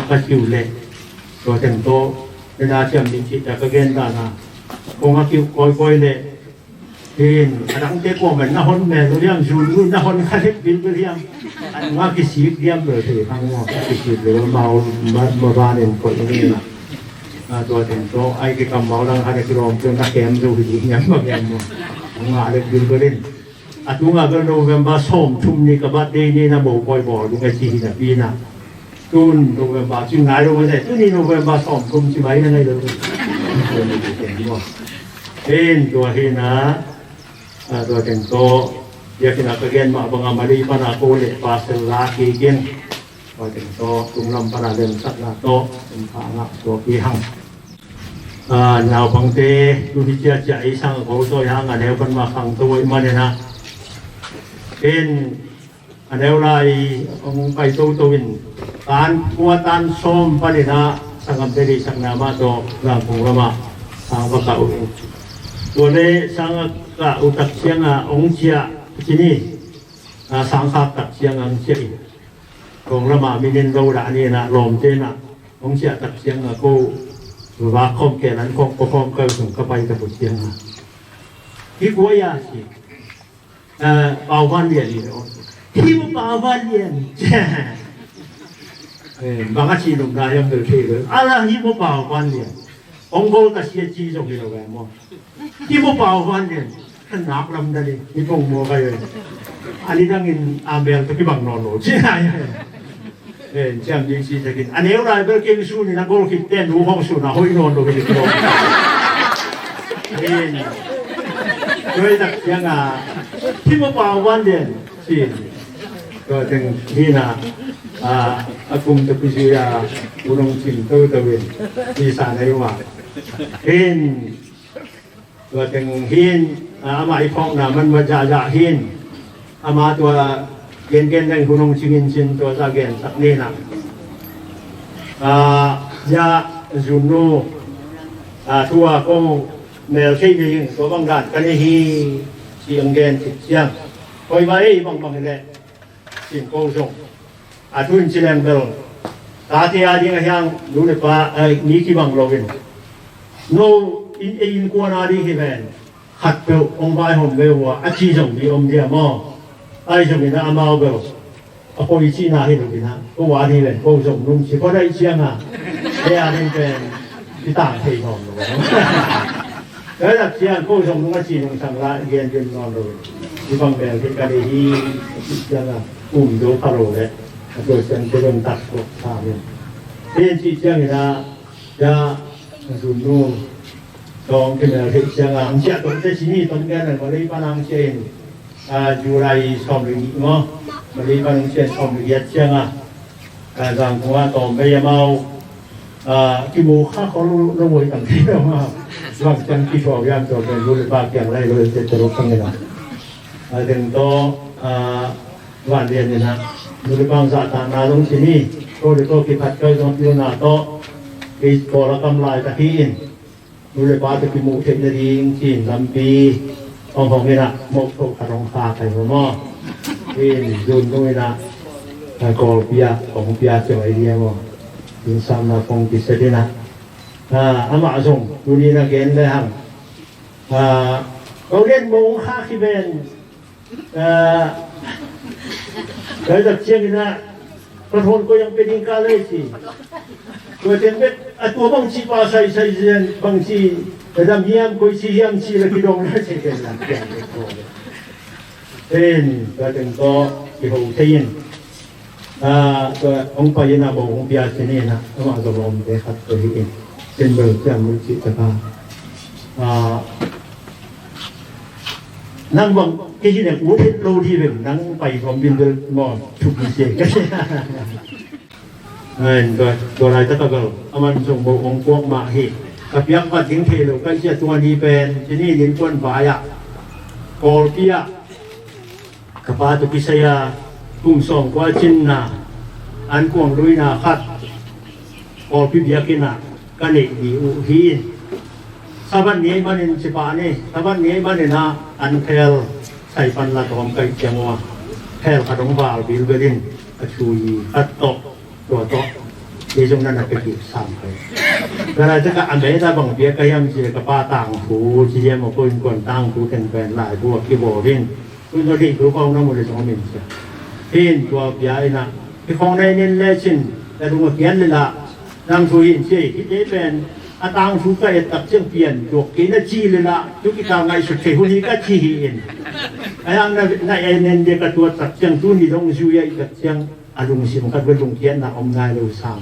ก็คิวเล็กตัวถึงตัวเวลาเชื่อมดินชิดแต่ก็เกณฑ์ได้นะคงคิวก้อยเลยเห็นอันนั้นเจ้าของเหมือนน้าฮอนแม่ตัวเลี้ยงชูนู่นน้าฮอนเขาเล็กบินไปเลี้ยงอันว่ากิสีเลี้ยงเลยถือทั้งหมดกิสีเลยเมาบ้านเองคนนี้นะตัวถึงโตไอ้ที่กำเมาดังฮาร์ดกรอมจนตะแคมดูหิยังบางอย่างมั้งงาเล็กบินไปเล่นอันนู้นก็โนเวมบาส้มชุ่มนี่กับบัดเดนี่นะบอกบ่ดูไอ้ที่นะปีน่ะตุนโนเวมบาจึงไงรู้ไหมตุนนี่โนเวมบาส้มชุ่มใช่ไหมนั่นไงเลยเห็นตัวเห็นนะตัวถึงโตอยากจะนักเรียนมาบังอามารีปนาโกเลปาเซลาคีเกนตัวถึงโตตุงลำปนาเดินสัตนาโตเป็นผางะตัวปีหังยาวพังเตดูที่จะใจสังเขาตัวหังอันเดียวกันมาขังตัวมันเนี่ยนะเป็นอันเดียวไรองไปตัววินการกัวตันส้มปนินะสังกัมเตรีสังนามาโตร่างของเรามาสังพระเก่าตัวนี้สังกะอุตักเชียงองเชียที่นี่สังขารตักเชียงองเชียของเรามามีเงินเราด่านี่นะลมเจนะองเชียตักเชียงกูว่าคอมแก่นั้นคอมก็คอมเกิดถึงเข้าไปกับบุตรเชียงที่กัวยาสิเป่าวันเรียนนี่ที่ว่าเป่าวันเรียนบางทีหนุ่มได้ยังเดือดเลยอะไรที่ว่าเป่าวันเรียนองค์โบตัดเชียจีจงที่เราแหวนมั้งที่ว่าเป่าวันเรียนท่านนับลำได้เลยที่พงมัวไปเลยอันนี้ตั้งอินอาเบลตะกี้บังนอนโหใช่ไหมเจ้ายิงซีจะกินอันนี้เราเบลเกมสู้นี่นะโกลคิดเต้นดูห้องสู้นะห้อยนอนดูไปดิโกด้วยจากยังที่มาเป่าวันเดียนสิก็ถึงนี่นะอากุมตะกุจิยาอุดมชิมตัวตะเวนมีสารในว่าเห็นตัวถึงเห็นอามาอีพองนะมันมาจ่าเห็นอามาตัวเกณฑ์ได้คุณองค์ชิงชินตัวจากเกณฑ์สักนี่นะยาจุนโนทัวก็เมลที่ยิงตัวบางด่านกันนี่เชียงเกณฑ์เชียงคอยไว้บางเลยสิ่งโกงส่งทุนเชียงเบลตาที่อาดีก็ยังดูเลยว่านี่ที่บางโลกินโนอินกวนอาดีที่เป็นขัดเปลองค์ใบหอมเบลว่าอาชีพส่งที่อมเดียมอไอ้ส่งนี่นะอามาเบลพออีชีน่าให้ดูดีนะก็ว่าที่เป็นโกงส่งนุ่มชีพอได้เชียงเฮียนี่เป็นที่ต่างเทหอมเลยแล้วจากเชียงโกงส่งนุ่มชีนุ่มสังละเย็นจนนอนเลยที่บางเบลที่กันที่เชียงอุ้มดูพาโรเลย โดยเส้นจะเริ่มตัดตัวชาเนี่ยเรียนที่เชียงนะจะสุนทรตองขึ้นมาที่เชียงอ่ะเชียงตรงที่นี่ตรงกันเลยมาเลยปนังเชียงอยู่ในสมฤดีมั้งมาเลยปนังเชียงสมฤดีเชียงอ่ะการสั่งว่าตองไปยาเมาที่โมฆะเขารู้มวยต่างที่เรามาหลังจากที่ชอบยามตัวเป็นรู้เลยบ้าอย่างไรเลยจะรู้ทั้งนั้นถึงต่อวันเรียนเนี่ยนะรู้เลยบางสถานะตรงที่นี่ก็เลยก็คิดพัดก็ต้องพิจารณาต่อที่ก่อละกำลายตะกี้รู้เลยบ้าจะพิมูเทคโนโลยีจีนลำปีของเนี่ยนะมกโตกระรองคาไข่หัวหม้อที่ยืนตรงนี้นะก่อเปียของเปียเจ้าไอเดียว่าyung sama pong kisa din ama asong tuni na gen lehang kaulian mong hakiben kaya daksyang na panahon ko yung piningkalay si kaya tembet at wabang si pasay sa iyan bang si nadamhiyam ko si hiyam si lakidong na si kaya then kating ko ihutayin ông phải là bộ ông bia thế này nè, các bạn rồi ông để khắc tới hiện trên bờ chẳng muốn chị ta năng bằng cái gì này uống hết lâu đi về năng phải còn biên được ngon chụp gì cái này rồi lại tất cả rồi ông ăn dùng bộ ông quốc mà hiệnกับยักษ์ว่าถึงเทโลก็เชื่อตัวนี้เป็นที่นี่ลิ้นก้นฝายกอลเปียกับปาตุกิสยากุ้งส่งกว่าจินนาอันกวงลุยนาคัดออพิบยากินากันเอกดีอุฮีสาบันนี้มันเห็นสิบานี่สาบันนี้มันเห็นนะอันเคลใส่ปันละตอมไก่จังวะเคลขนมบาลบิลเบลินกระชุยคัดโตตัวโตในช่วงนั้นเป็นอีกสามไปเวลาจะกับอันเบต้าบังเบียก็ยังเสียกับป้าต่างหูที่เยี่ยมคนก่อนตั้งหูแทนแฟนหลายพวกที่บอกเรื่องคุณจะดีรู้เขาน้ำมันเลยสองมิลเสียที่ตัวใหญ่นะที่ของในนี่เล่ชินแต่ดูว่าเขียนเลยละนั่งคุยเฉยที่เป็นอาตางถูกก็ตัดเชื่อมเปลี่ยนตัวกินจีเลยละทุกที่ทางไงสุดที่คนนี้ก็ชี้เห็นไอ้ยังในไอ้เน้นเด็กตัวตัดเชื่อมตัวนี้ต้องช่วยตัดเชื่อมอารมณ์สิมันก็เป็นลงเขียนนะอมนายเราสร้าง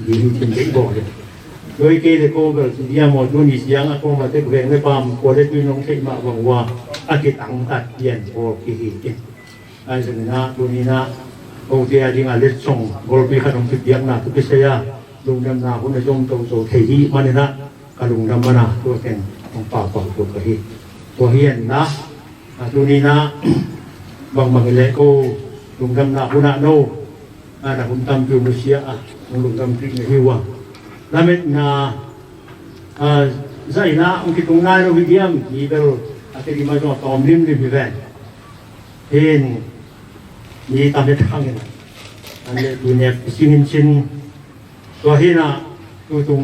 ดีที่เป็นบอกเลยโดยเกลือโก้ก็เดียมหมดตัวนี้เสียงก็มาเตะเวงในปั๊มก็ได้ด้วยน้องเทมาบอกว่าอากิตังตัดเปลี่ยนโอ้กี่เห็นไอ้สิ่งนั้นตัวนี้นะโอเคจริงอ่ะเล็ดส่งบอลปีขนมติดยังนะทุกสิ่งลุงดำนาคนในจงโตโตเทียมันนะกลุงดำมานะตัวแทนของป่าป่าตัวกะฮิตัวเฮียนนะตัวนี้นะบางเลโก้ลุงดำนาคนน่ะโน่นะคุณทำฟิวมุเซียลุงทำฟิวฮิวะแล้วเม็ดนะใจนะองค์ที่ตรงนั้นเราวิเดียมมีเบลอาทิตย์มาจอดตอมริมริมพิเวณเห็นนี่ตามที่ทางนี้อันนี้ดูเนี่ยสิ่งชิ้นตัวเห็นนะตัวตรง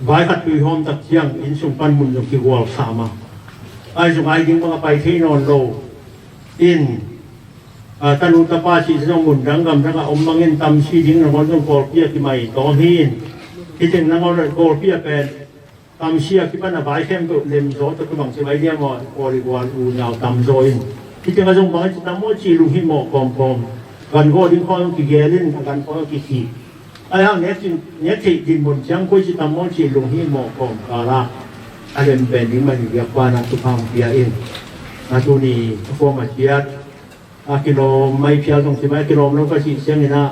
ใบขัดตุยหอมตักเชียงอินสุปันมุนจงกิวอลสามาไอ้สุไอ้ยิงมาไปที่นอนโลอินตานุตาปาชีสงมุนดังกำดังอมมังเงินตำชียิงนะวันต้องกอลเปียที่ไม่ต่อหินที่จริงนั่งเอากอลเปียเป็นตำเชียที่บ้านใบเข้มก็เล่มโซ่ตะกุบังสิใบเดียมอกอริวานอูยาวตำโซอินที่จริงก็จงบังจะตำโมจีลุหิโมกอมพอมกันก็ดิ้งข้อต้องกิเกลินกันข้อต้องกิขีไอ้ห่างเนี้ยที่ดินบนเชียงคุยจะตำโมจีลุหิโมกอมกาลาอันเป็นเป็นดิ้งมันเรียกว่านักตุพังเปียอินตัวนี้พวกมาเชียกิโลไม่เพียงตรงสิบกิโลแล้วก็ชี้เสียงนี่นะ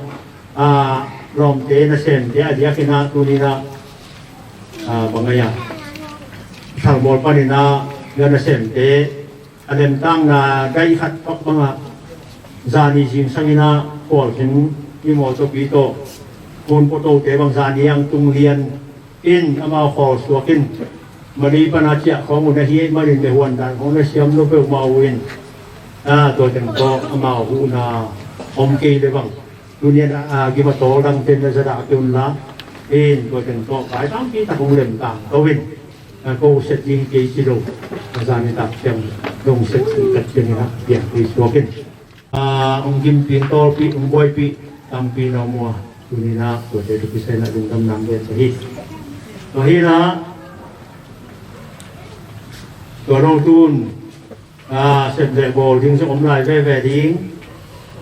ลมเตนะเซนเดียกินะตัวนี้นะบางอย่างทางบอลปานินะเงินเซนเตอันเดิมตั้งนะได้ขัดปักบางจานีจิงสังนะพอถึงที่มอตบีโตคนโปโตเตบางจานียังตุงเรียนอินอามาขอสวกินมาดีปนาเจียของอุณหภูมิมาดินเบหวนดันของนักเสียมโลเปลมาวินตัวจังก็มาหูนาอมกีเลยบ้างดูเนี่ยกิมาโตดังเป็นระดับจุนละเอ็นตัวจังก็ขายตั้งที่ตะกุงเล่มต่างก็วินก็เสร็จยิงกีจิโร่อาจารย์ในตัดเชียงลงเสร็จกัดเชียงนะเปลี่ยนปีสวกินองค์กิมปีนโตปีองค์บอยปีตั้งปีนอมัวดูนี่นะตัวเด็กพิเศษนะลุงดำน้ำเดินสหิตัวนี้นะตัวโรตุนเสร็จเลยโบทิ้งสมรายแว่ดิ้ง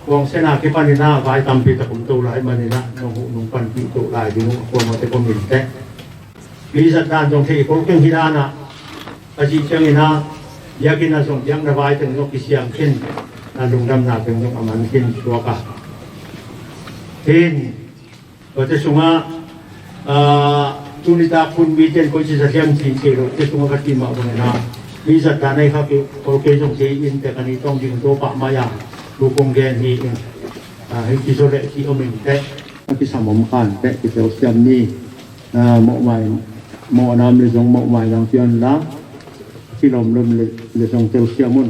วงเสนาคิดปันนี่นะไว้ตามปีตะกุมตัวหลายมันนี่นะน้องนุ่งปันปีตัวหลายดีนุ่งควงมาแต่ก็มีแต่ปีสัตว์ด้านตรงที่พวกเก่งที่ด้านนะอาชีพเจ้านี่นะอยากกินอาสมยังระบายถึงนกกิเสียงขึ้นลุงดำนาถึงนกอมันขึ้นตัวกะขึ้นก็จะสุ่มตุนิตาคุณวิเจนก็จะเสียงสิ่งเกี่ยวกับสุ่มกันที่มาตรงนี้นะปีสัตว์ด้านในครับโอเคตรงที่อินแต่กันนี้ต้องยิงตัวปะมาอย่างลูกงเกนนี่ให้กิโซเลที่อเมริกาที่สามมขันแต่ที่เจ้าเสียงนี่หมอกใหม่หมอกน้ำเลยส่งหมอกใหม่ดังเชียนละที่ลมลมเลยส่งเจ้าเสียมุน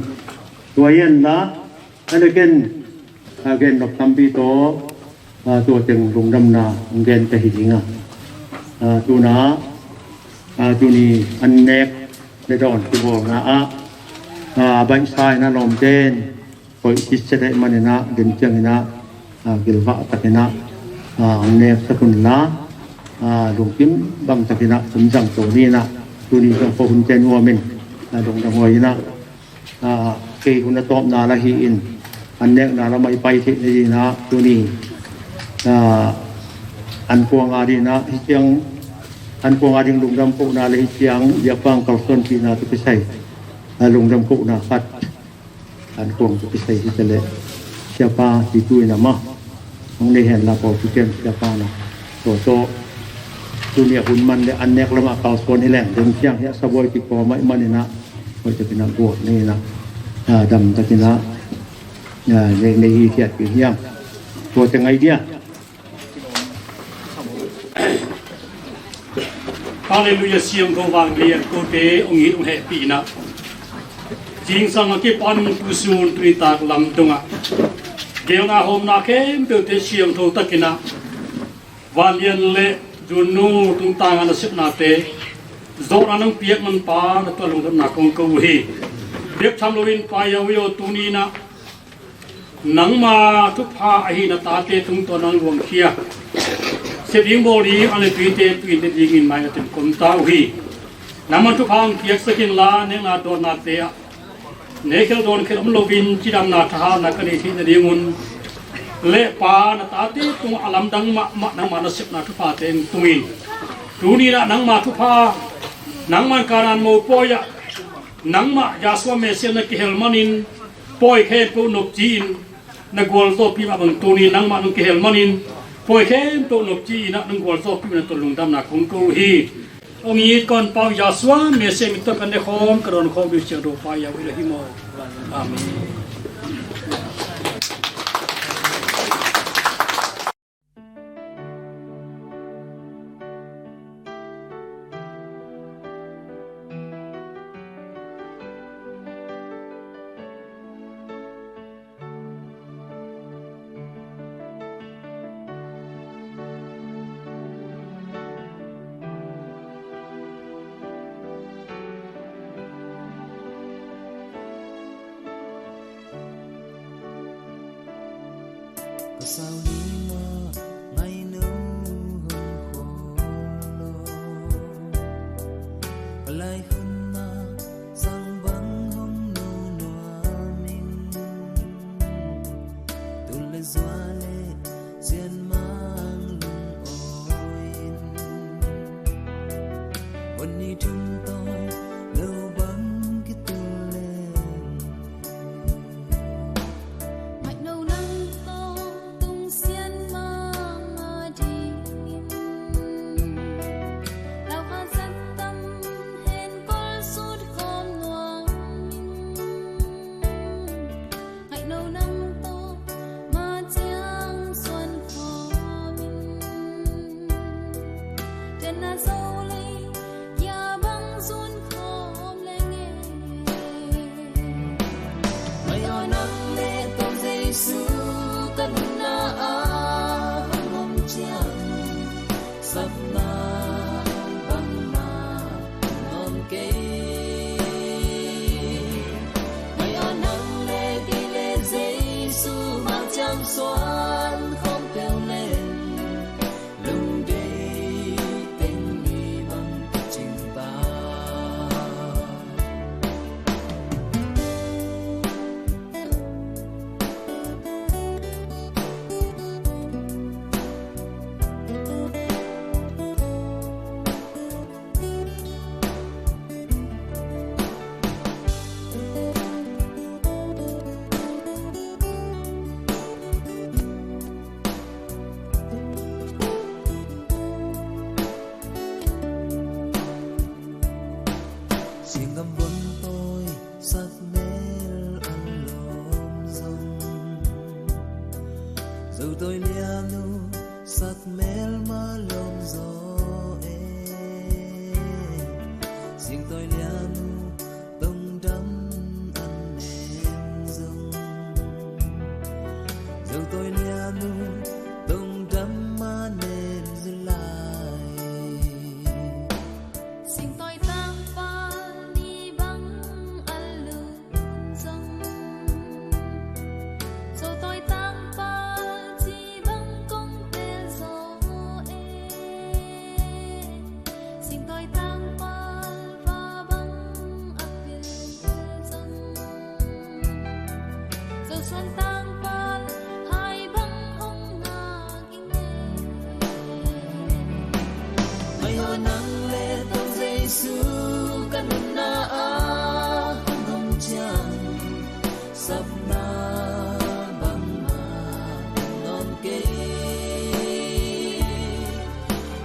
ตัวเย็นละอันนี้เกนดอกทำปีโตตัวเต็งลงดำนาเกนจะหิงตัวน้าตัวนี้อันเน็กในดอนตัวนะใบสายนะลมเจนพออิสระมันนะเดินจังนะกิลวะตะกินะเนฟสกุลละดวงจิ้มบางตะกินะผมจังตัวนี้นะตัวนี้ต้องพอคุณเจนวัวมินดวงจังหวะนี้นะเกี่ยคุณตอบนาละฮีอินอันเนกนาละไม่ไปที่นี่นะตัวนี้อันพวงอาดีนะฮิเชียงอันพวงอาดีดวงดำปุนาละฮิเชียงอยากฟังกล่าวส่วนปีนาตุพิเศษดวงดำปุนาฟัดอันคงจะไปใส่ที่เละเชียป้าที่ตุยนะมะมองได้เห็นลาพอที่เกมเชียป้านะโตตัวเนี่ยหุ่นมันเลยอันเนกละมาเก่าโซนให้แหลงเดิมเชียงเฮียสบอยติกอไม่มันนี่นะก็จะเป็นนักบวชนี่นะดำตะกินะในฮีเทียดอยู่เฮียงตัวจะไงเดีย ฮาเลลูยาเสียงของวางเรียนโกเตองค์องค์แห่ปีนะจริงสังเกตปอนกุศลตรีตากลำตรงอ่ะเกี่ยวนาโฮมนาเข้มเปิดเสียงโทตะกินะวันเรียนเละจุนนูตุงตางานสิบนาเตโซรานังเปียกมันปาตัวลงทำหนักของกูฮีเด็กทำลวินปายาวิโอตุนีนะหนังมาทุกพาอหินาตาเตตุงตัวนังรวมเคียเสียงโบรีอะไรปีเตยิงอินไม่ถึงคนตาฮีน้ำมันทุกพางเปียกสกินลาเนนาโดนาเตะเนเคลโดนเคลมโลวินจิดำนาทหารนักนิธินดีมุนเละปานาตาติตุงอลัมดังมะนังมานาสิบนาทุพาเตงตุมินดูนี่ละนังมาทุพานังมันการันโมปอยะนังมายาสวาเมเซนนักเฮลมันินปอยเคปุนกจีนนักวอลโตปีมาบังตูนี่นังมานุกเฮลมันินปอยเคปุนกจีนนักวอลโตปีมาตุลุงดำนักคงกูฮีองค์นี้ก่อนเป่ายาสวาเมเซมิตกันในคอมกระโดนคอมบิวเชียโดปายาวิลฮิโมอาเมนSao đi mơ ngày nấu hương khô lô lại hôn na sang vắng hông nô noa mình tu lê doa lê diên mang lung ôiวันนี้ทุ่มโตเร็วบังกิตุเล dẫu tôi lianu sắc mel mà lom gió riêng tôi lianu tông đắm ăn em dung dẫu tôi lianu tông đắm mà nên giữ lại xin tôi tăng pha đi băng ăn lưng rong dẫu tôi tăng pha chỉ băng công tên gió xin tôi tăng pha và băng ấp biển rong dẫu xuân tăng pha hai băng hông ngạc in mai hoa nắng lệ tông Giêsu căn na hồng trăng sắp na bằng non cây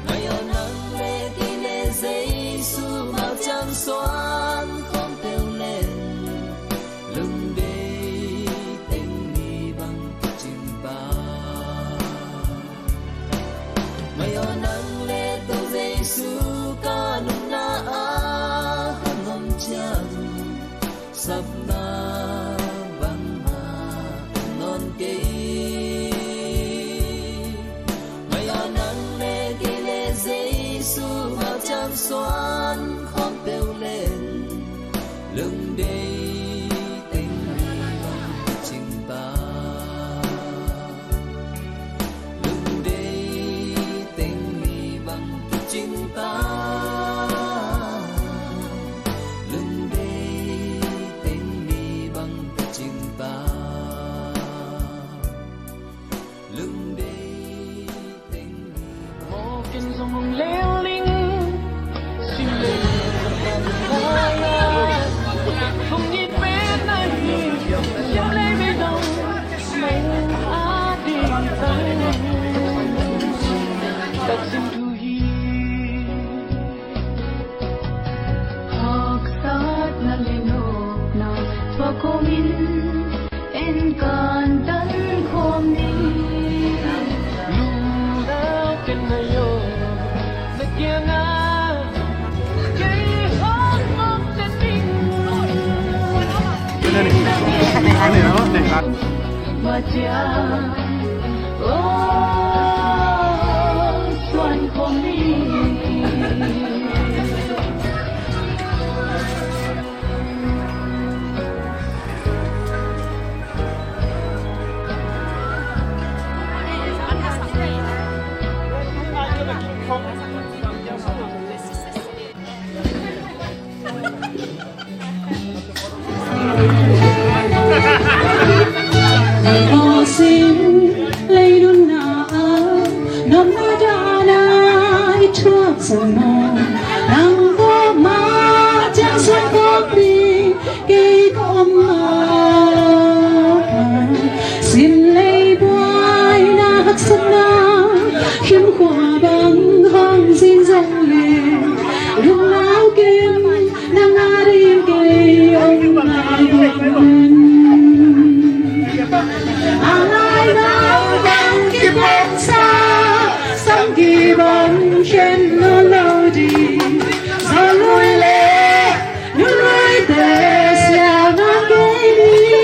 mai hoa nắng lệ thì lệ Giêsu màu trắng xoan không kêu lên lưng đây tình đi bằng chim ba mai hoa nắng lệ tông Giêsu ca nung na hồng trăng sắp na bằng non cây mai hoa nắng lệ thì lệ Giêsu màu trắng xoan không kêu lên lưng đây tình đi bằng chim ba lưng đây tình đi bằng chim ta lưng đây tình đi bằng chim ta lưng đây tình đi một cơn giông leo linh xin lên không nhìn bên này dẫu lấy bên đâu mình đã đi tới tất xin thu hi học sát na lino na tua komin en kan tan khom ni lung đã kên ngayon nagyan na kay hanggang tating Matia xuân khom ni Có xin lấy đun na nằm ở đà nai chuộc sông mòn đang có má chẳng xuân có đi cây con mà xin lấy boai na hắc sân na khiêm khoa bằng hong xin dòng lên đường áo kim đang ngã đi cây ông lại buồn ai nào bằng kiếp bóng xa sống kỳ bóng trên nó lâu đi giờ lui lệ nu lui tệ xèo nó cây đi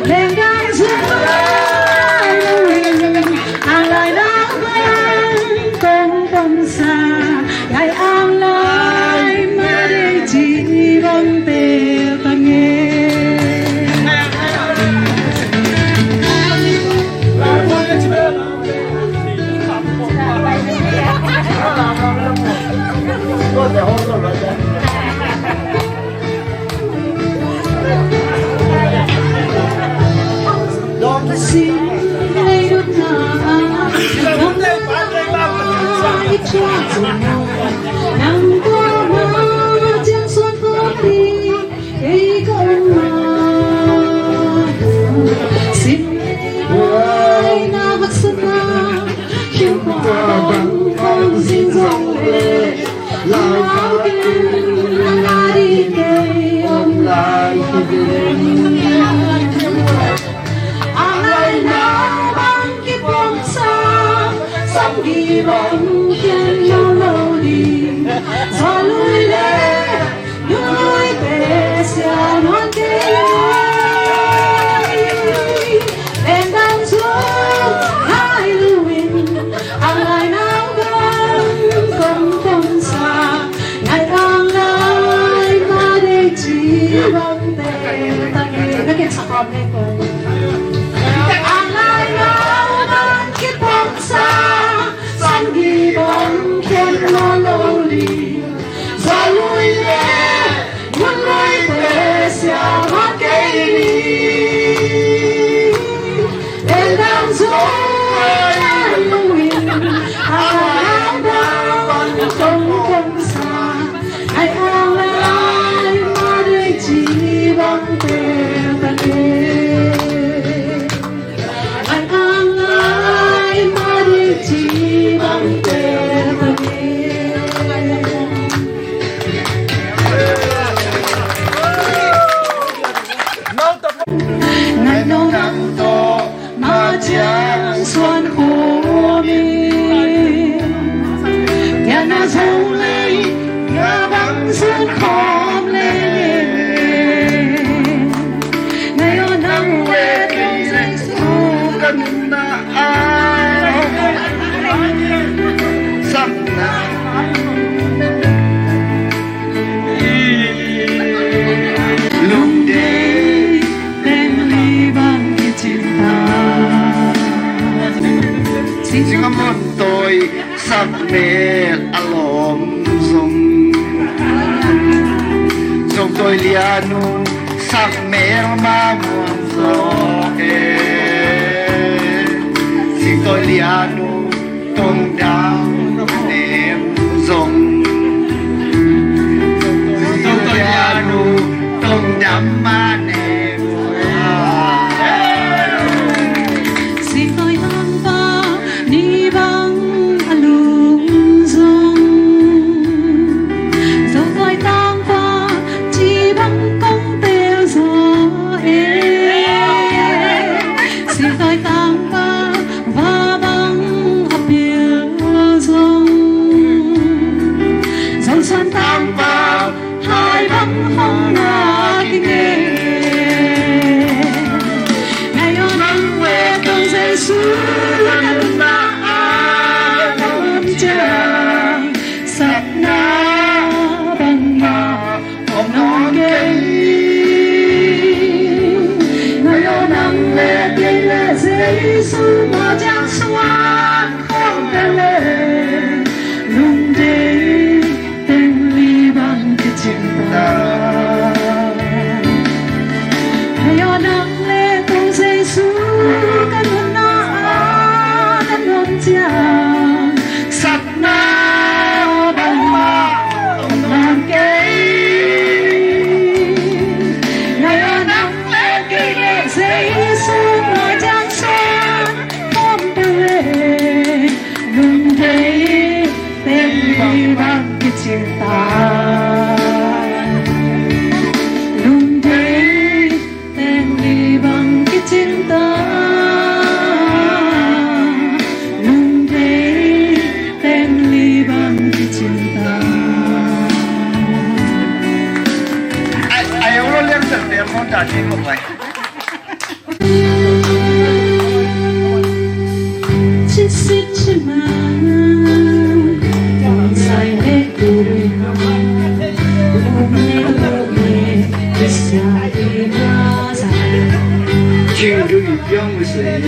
lên gang giữa ai lại đã quen con tâm xa ngày an lại mà đây chỉ vắng tê ta nghe xin lấy đốt nắng nắng qua mưa trên xuân có đi cây con mà xin ai na vật sân na khiêm khoa bằng không xin dòng về lòng áo kim là đi cây ông lại về kỳ vọng khiến nhau lâu đi gió lui lên những lối về xa non cây đèn đang xuống hai lưu hình hàng lại náo gắn không xa ngày càng lại mà để chỉ bằng tên ta nghe nó kết sạc con đây rồi hàng lại náo gắn kết bóng xa san ghi bóng khen nó lâu đi gió lui lên những lối về xa non cây đèn đang xuống hai lưu hình hàng lại không xa ngày càng lại mà để chỉ bằng tên ta nghe ngày càng lại mà để chỉ bằng tên ta nghe ngày nâu nắng to mà chẳng xuân khô miên nhà na dâu lấy nhà băng xuân khom lên ngày ở nắng về trong giây phút cần na ai sắc na lúc đây tên ly bằng cái cinta xin cảm ơn tôi sắc mê alom dùng dùng tôi lianu sắc mê mà muốn gió xin tôi lianu tung đau đêm dùng tôi lianu tung đắm mà đêm xin tôi nắm ba đi bằng alung dung dẫu tôi tăng qua chỉ bằng công tiêu gió xin tôi tăng qua và bằng ấp biểu dung dẫu xuân tăng vào hai bằng không ngờ kinh nghề ngày ở nắng về từng giây xuống sắp na bằng nhà ôm non cây ngày ở nắng về tiếng lệ giấy xuống mà chẳng xoan không thể lên lung đi tên ly bằng cái cinta ngày ở nắng về từng giây xuống căn hôn na căn hôn chàng sắp na bằng ngàn cây ngày ở nắng lên cây lệ giấy xuống mà chẳng xoan không thể lên lung đi tên ly bằng cái cinta lung đi tên ly bằng cái cinta lung đi tên ly bằng cái cinta ai ông nó liêm sừng tiền con trả tiền một vậy chỉ xích chỉ mà còn say hết tuổi hôm nay về cái xa đi ra dài chuyện đôi yêu người sẽ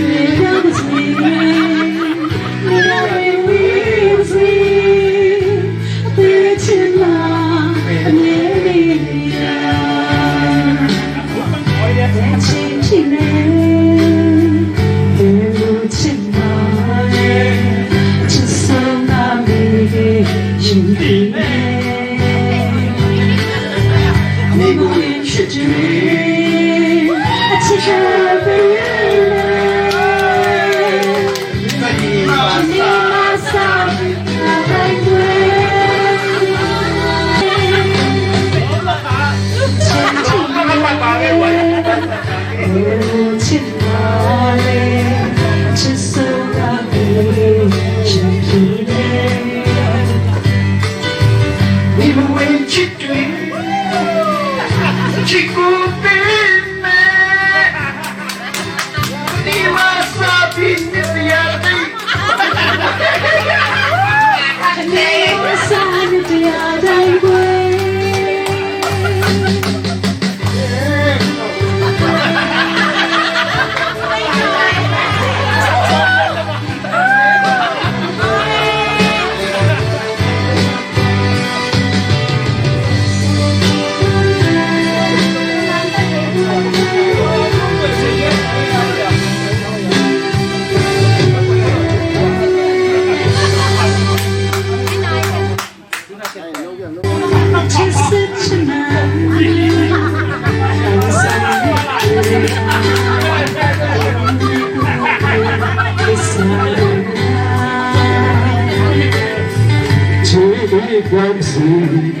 Gamsi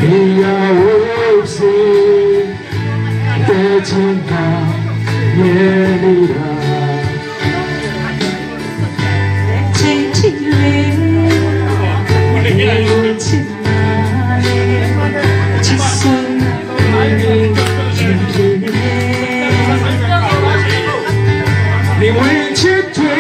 Iya Wopsi Techinka Yenira Ni Win Chitwe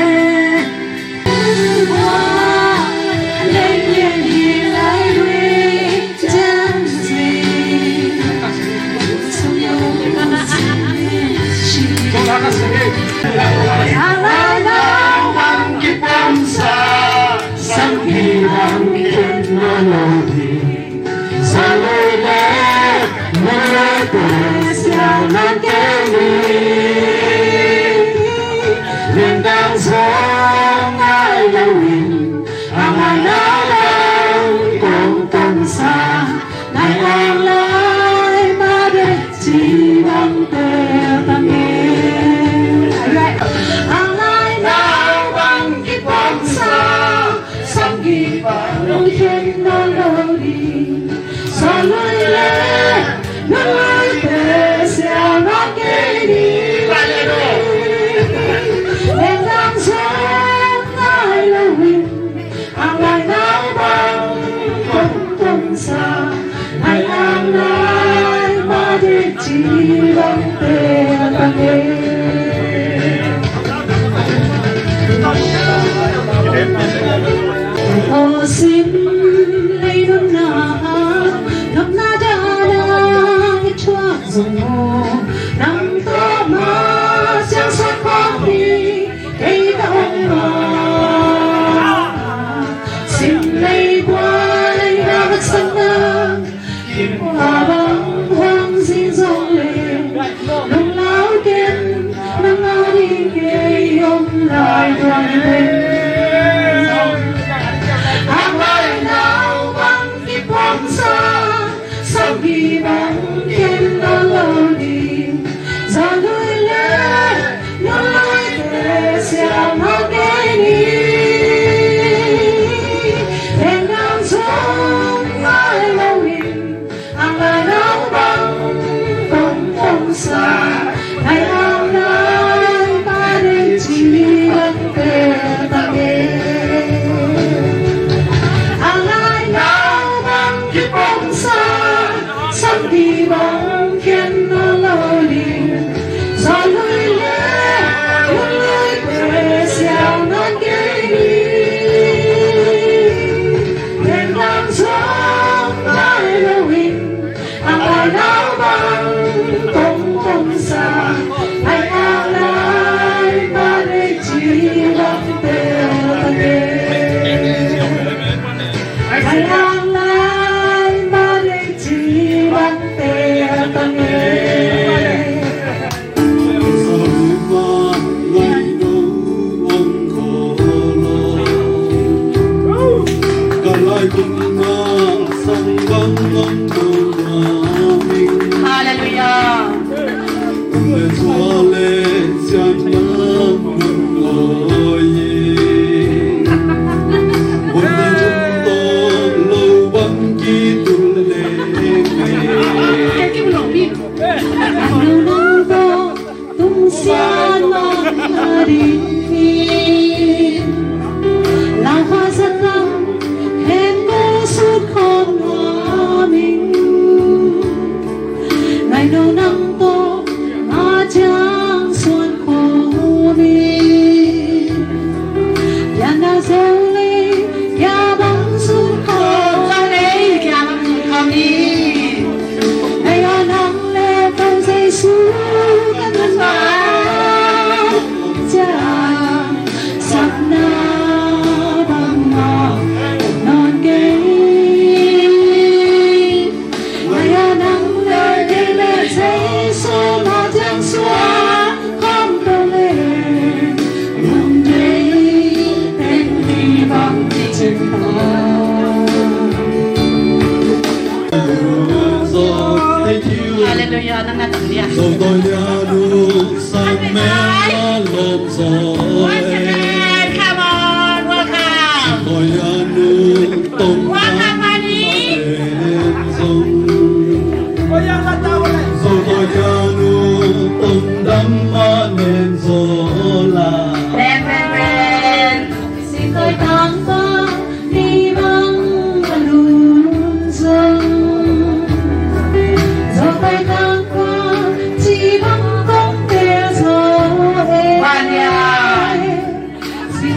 Come on, welcome.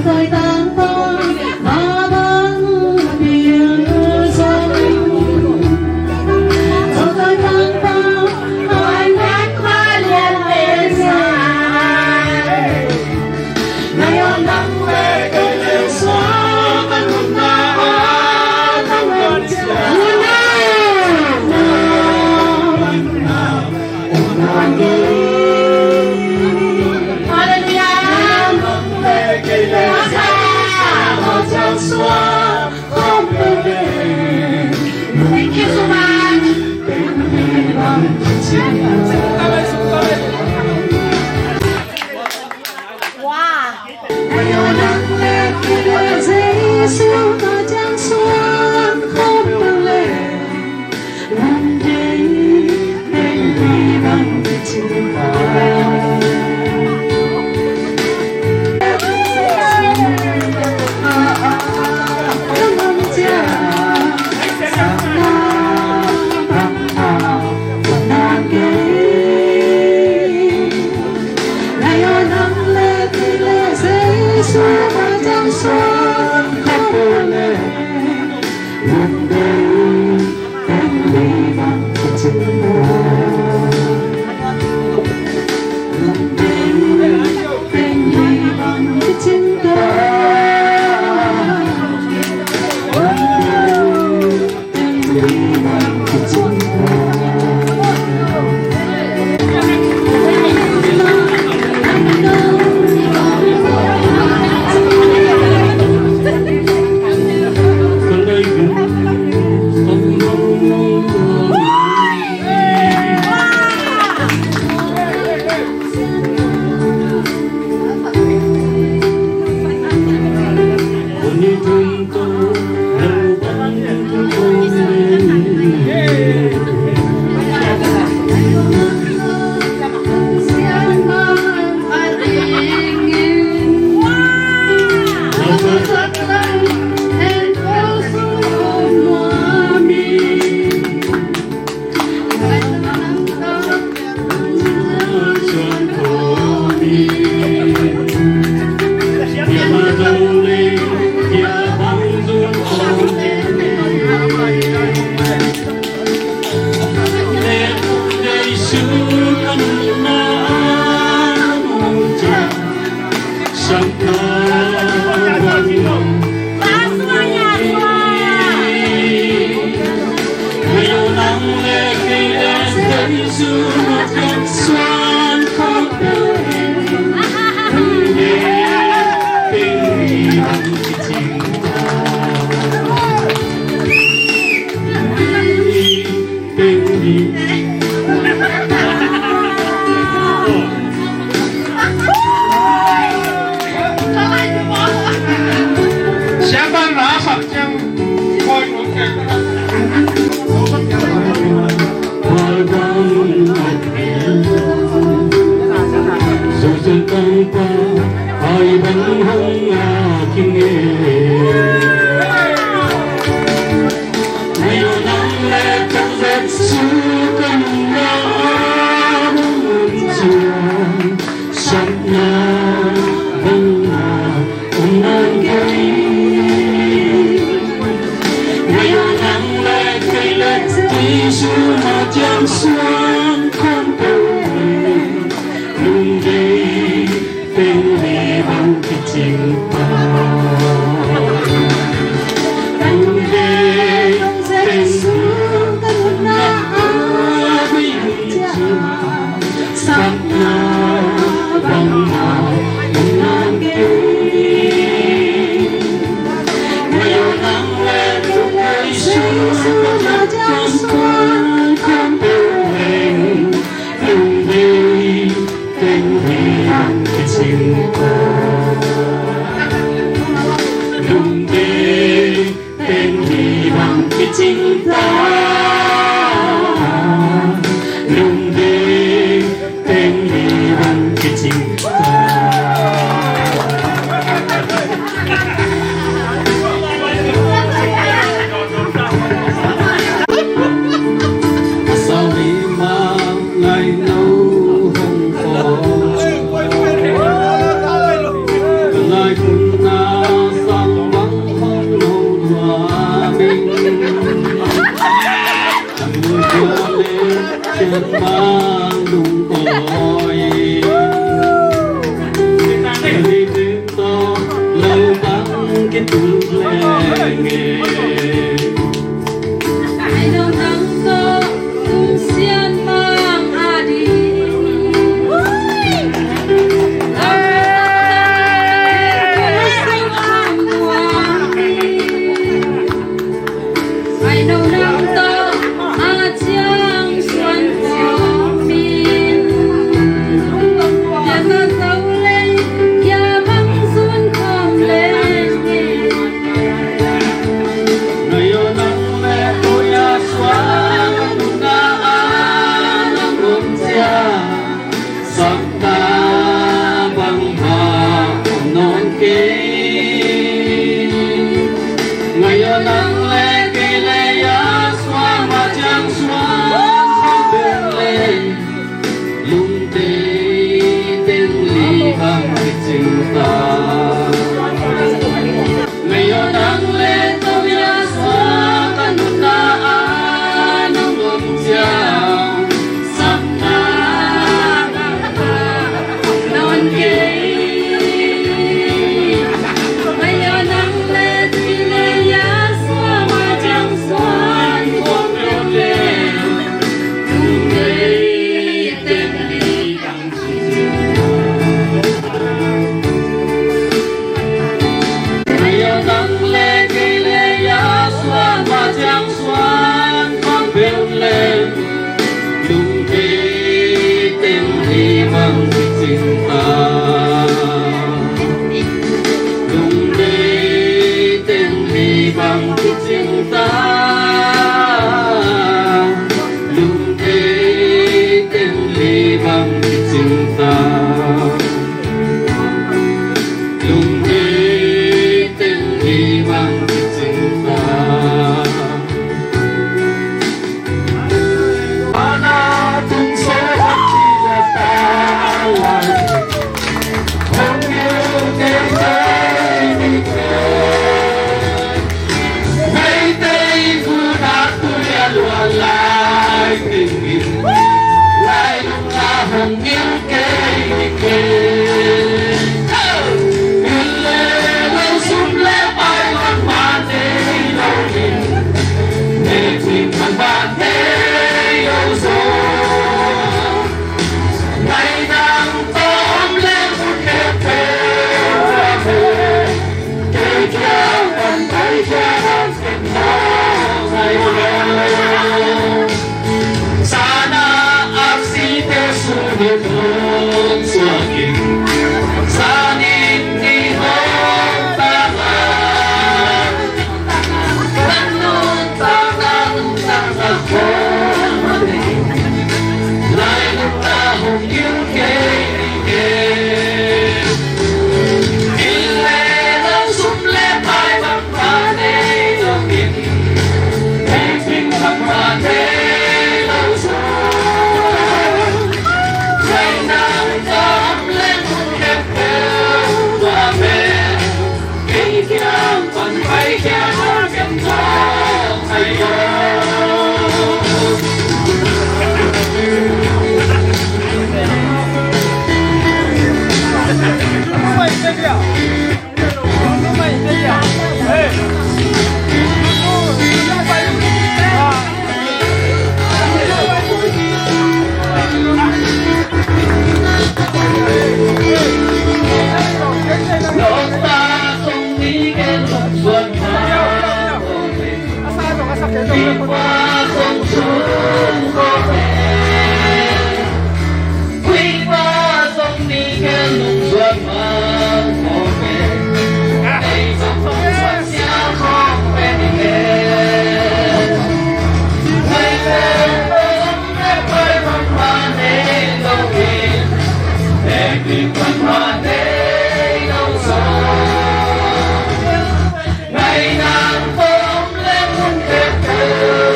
tôi tan tan mà vẫn biển rộng cho tôi tan tan hai mắt hoa liền bên dài ngày hôm nắng về cây lên xóa vẫn một ngày không ngừng chờ cinta Ngayon let biasa kanutaan ng lumjang Sabna naon kay Ngayon let pinayas majang suan kong problem Tungay temli ang Ngayon ang legay-layas majang suan kong problem Tungay temli ang cinta Tungay temli ang cinta Tungay temli ang cinta Tungay temli ang cinta Mana tung sehat tinatawan Kung iyong Mayday ko na tuyan walay tingin Lay nung ahangin kay Nikin Ilelong sumle ay magmatay lawin Neting magmatay lawson Ngay nang toom lemon kepe Kay kiyang pantay kiyang Sana aksite sunod mong suwagin Sanit ihong tangan Tanong tangang ako Lain tahong yung kailigin Ilan ang sumle ay magpanay langit Pagping magpanay lawson May nang kamlen mong kepel Wamen Kay kiyang panpay kiyang ganda Sa'yo Noong takong nigel Buwan makokin Di pa kong sungkokin Di pa kong nigel Buwan makokin Ay sungkong siya kong penigel May kong nepay magpanilogin Teknik magpanilogin Ngay nang problem mong kepel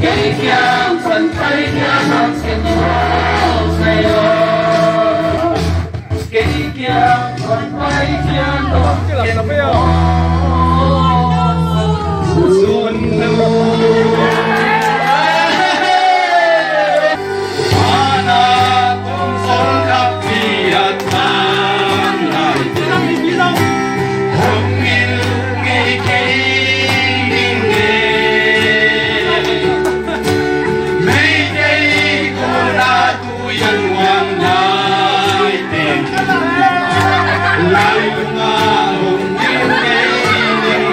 Kay kiyang pantay kiyang ang sinong sa'yo Kay kiyang pantay kiyang ang sinong Mana kung sangkap diat manay Hongil ngikilingin Mayday ko na tuyan wang naitin Layo nga hongil ngikilingin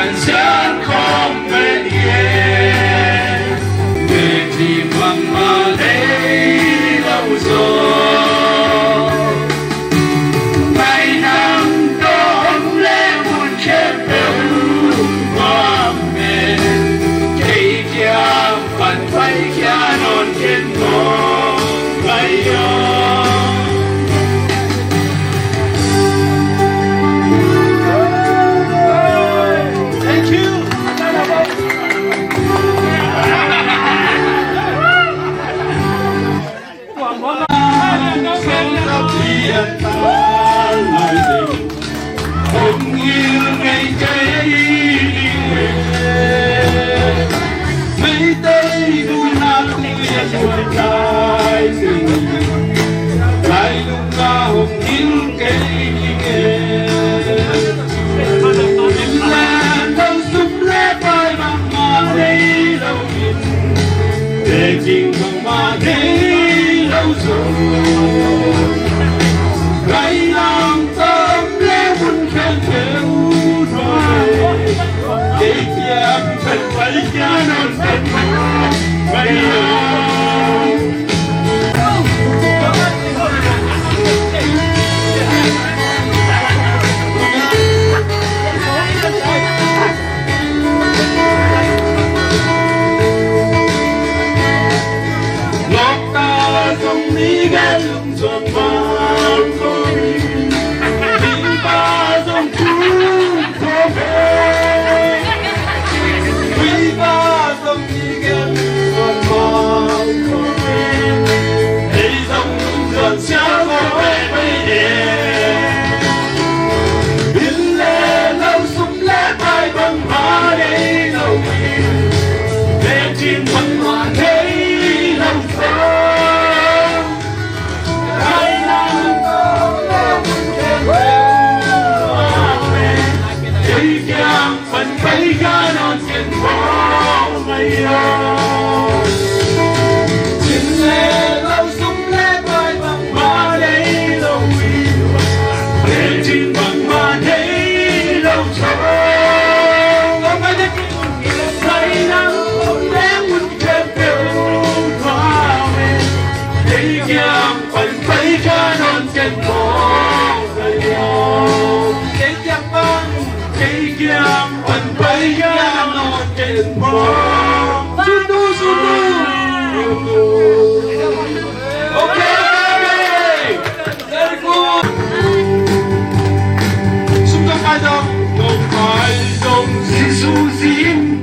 人相抗不言，你的妈妈的老说，ไม่นำต้องและบุญแค่เพียงความเป็นใจเจ้าฝันไปแค่นอนเข็นมองไปยอจริงต้องมาให้เราสูญไรน้ำซ้ำแล้วบุญแค่เท่าไรเด็กยามเป็นไปแค่นอนเป็นไม่ยอมHãy subscribe cho kênh Ghiền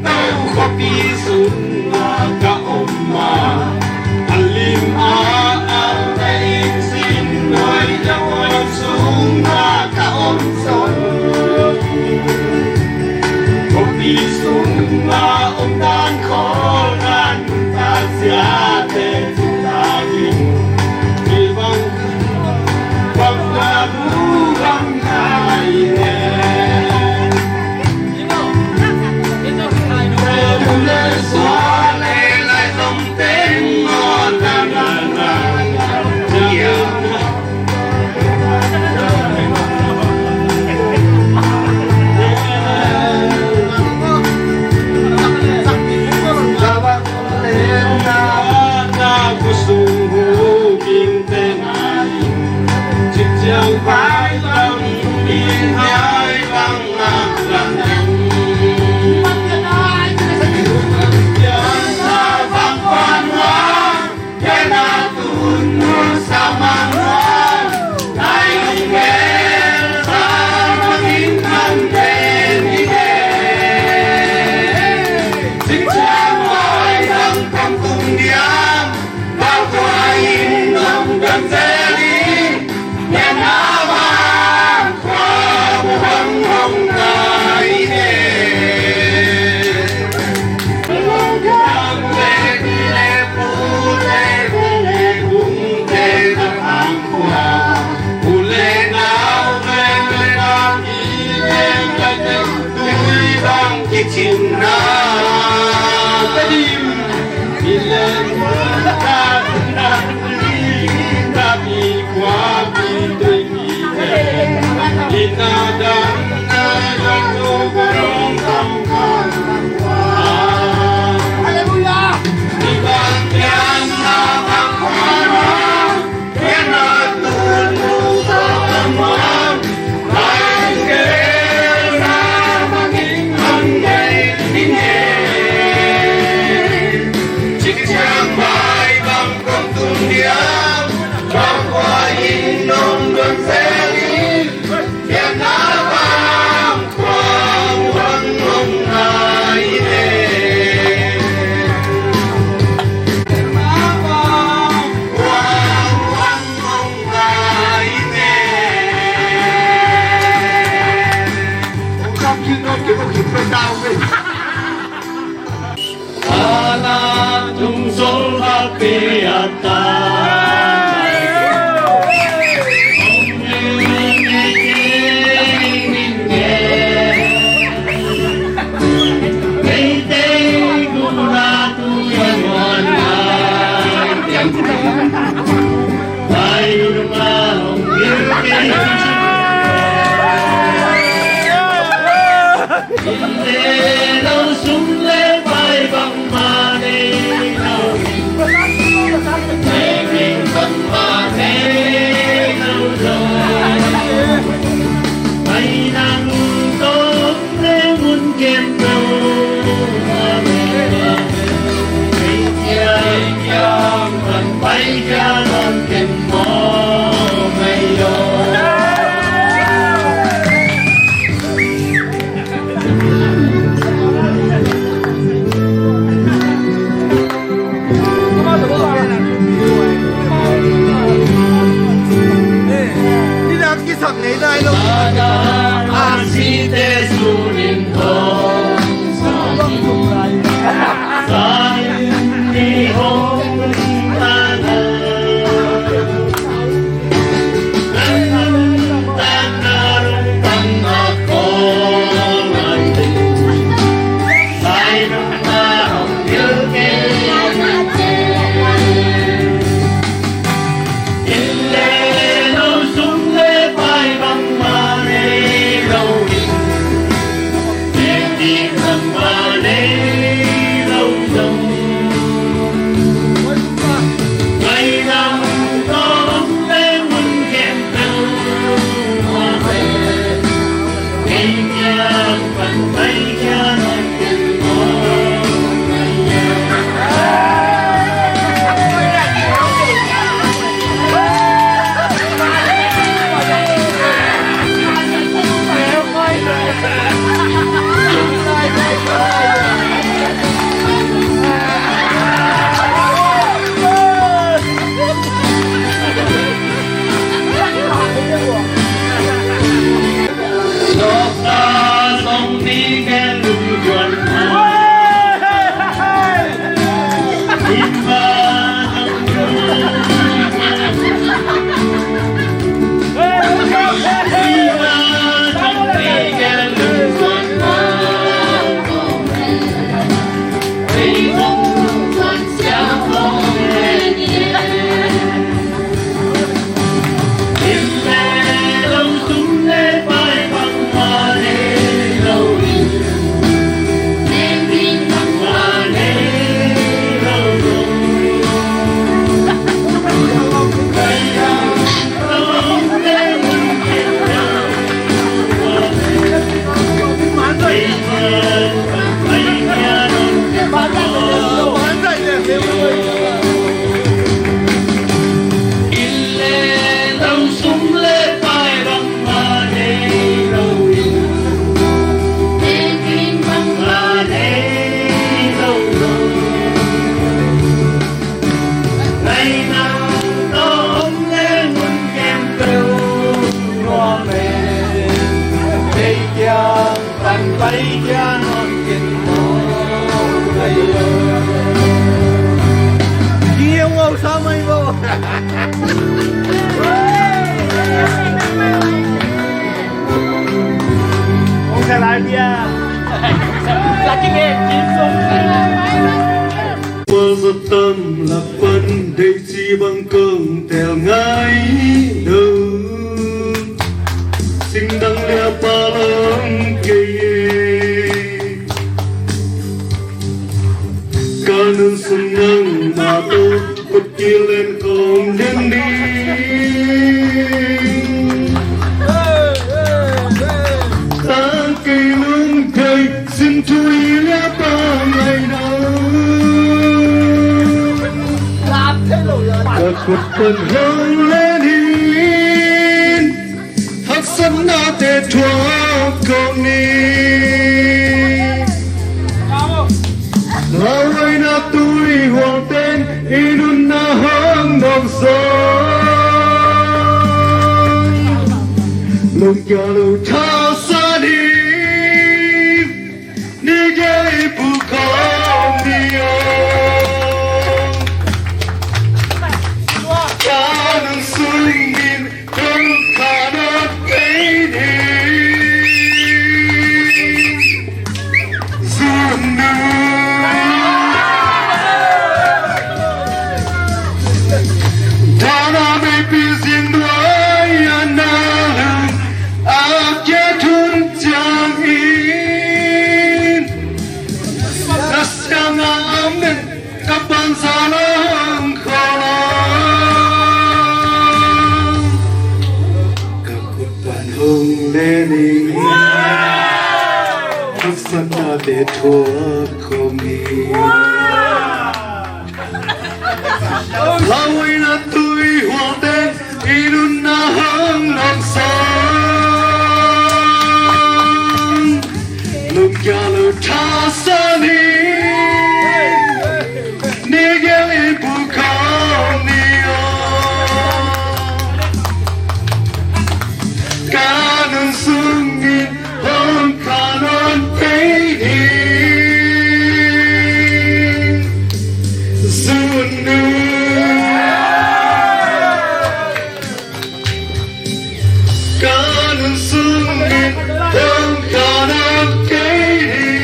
Mì Gõ để không Inadang na yung Anak tungsul happy tâm lạc vân đầy chi bằng cơn tèo ngay đường sinh đăng lia pa lăng kê ca nương xuân nâng mà tôi bật chia lên cùng đến đi ta cây lương cây xin chui lia pa ngày nào cuộc phần hương lên hin hắc sân na tê thua công ni lao ơi na tui hoàng tên inun na hang đồng sông lùng cha lù cha sa đi Hasana de thua khomi Lawai na tui hote irun na hang nam sang Lung yalu thasani Nigel ibu kauniyo Kanun sungin hong kanon peidin Zunu Kanun sungin hong kanon peidin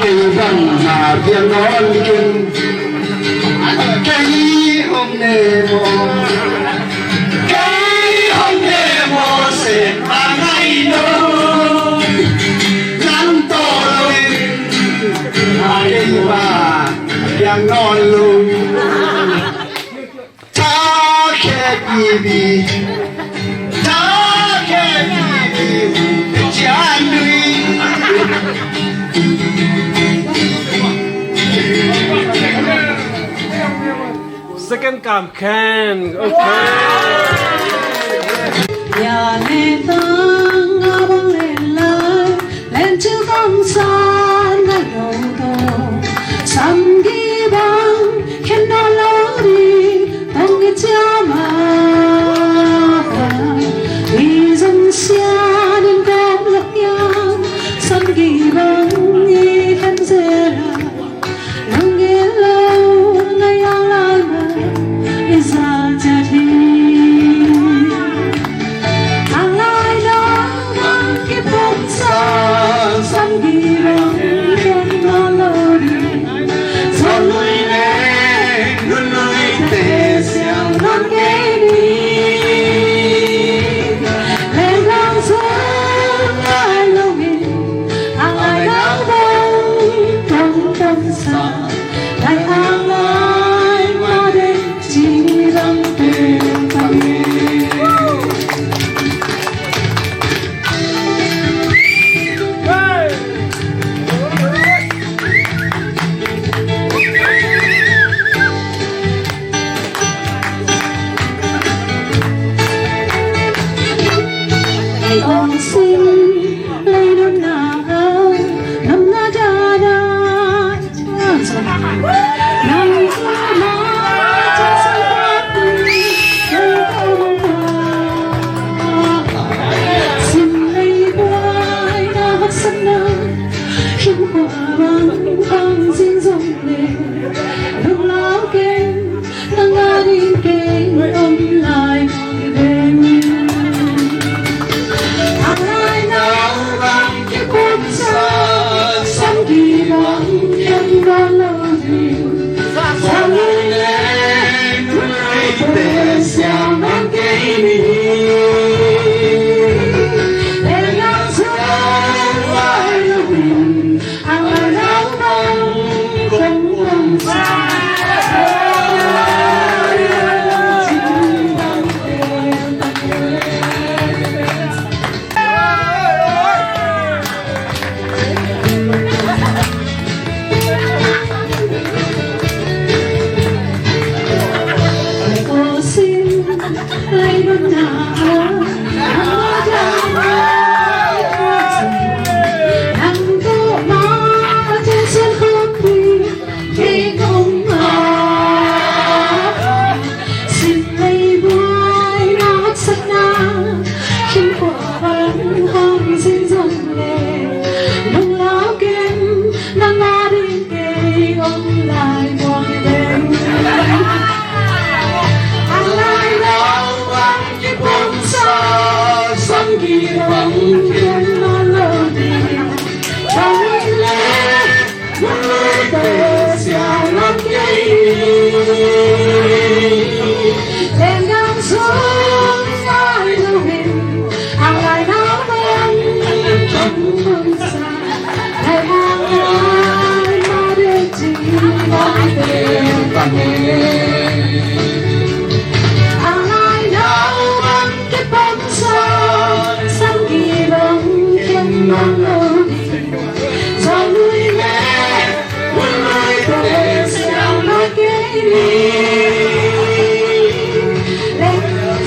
Cây văn hà tiếng non kinh Cây hôm nề mô sẽ ba ngày nô Ngắn to lôi Hai bà tiếng non lùi Ta khét nhì bì Ta khét nhì bì Chán đuôi Second come can okay. Ya ne tang abang lên lai lên chữ công san ga đầu đầu sam gi bang khen nó lâu đi tông cái cha mà đi dân xa đến công lắc nhang sam gi bang đi khen dễ nang nghe lâu ngày ao lai mà đi ra cha thi con xin lấy đón nào lên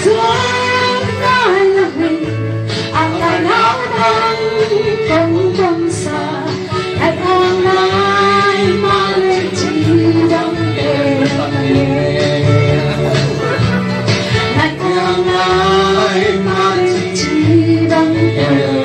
xuống nói là mình anh lại náo đang không còn xa lại ang nay mà lên chỉ đắm đêm lại ang nay mà lên chỉ đắm đêm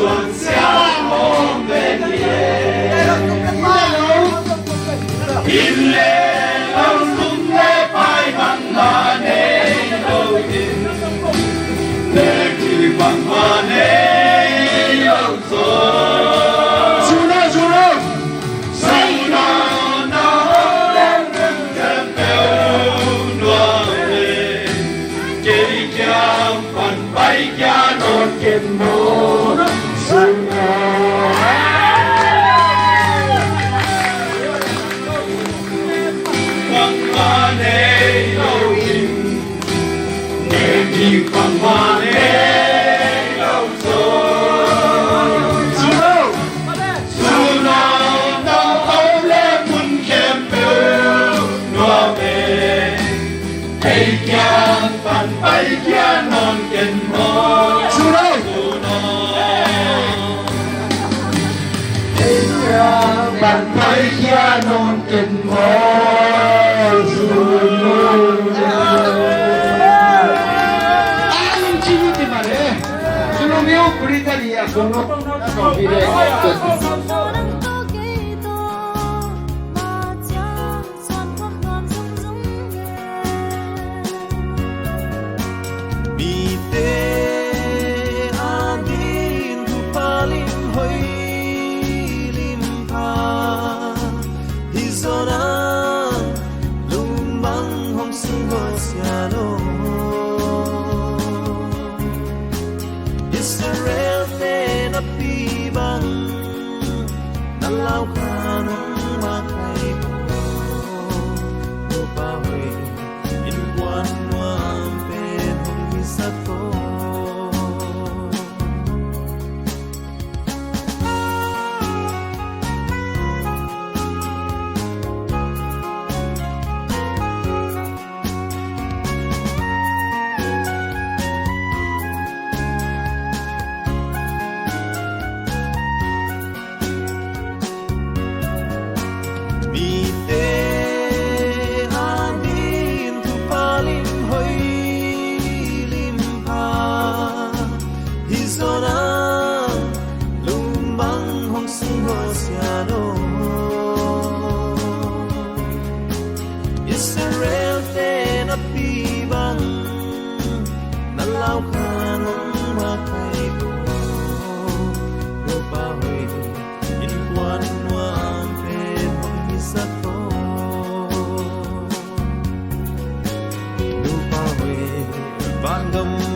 xuân xiang hôm bên in lệ lòng sung lệ phai bằng mà nê đầu tiên để chỉ bằng mà nê lòng xuân Suno say na na lên em bèo nua về chỉ chăm phần bay cha non kiếm mồ xuân bằng ma nê lâu in để chỉ bằng ma nê lâu xuân Suno nang âu lên mun khem bèo nua về thấy cha phần bay cha non kiếm mồ bạn thấy cha non kinh mơ anh chỉ biết mà đấy chúng nó biết Britania không nó bị đấy Israel te na pibang nalaw ka ng makay ko Lupawi inwan mo ang penong isa ko Israel te na pibang nalaw ka ng makay ko Lupawi inwan mo ang penong isa ko Lupawi banggam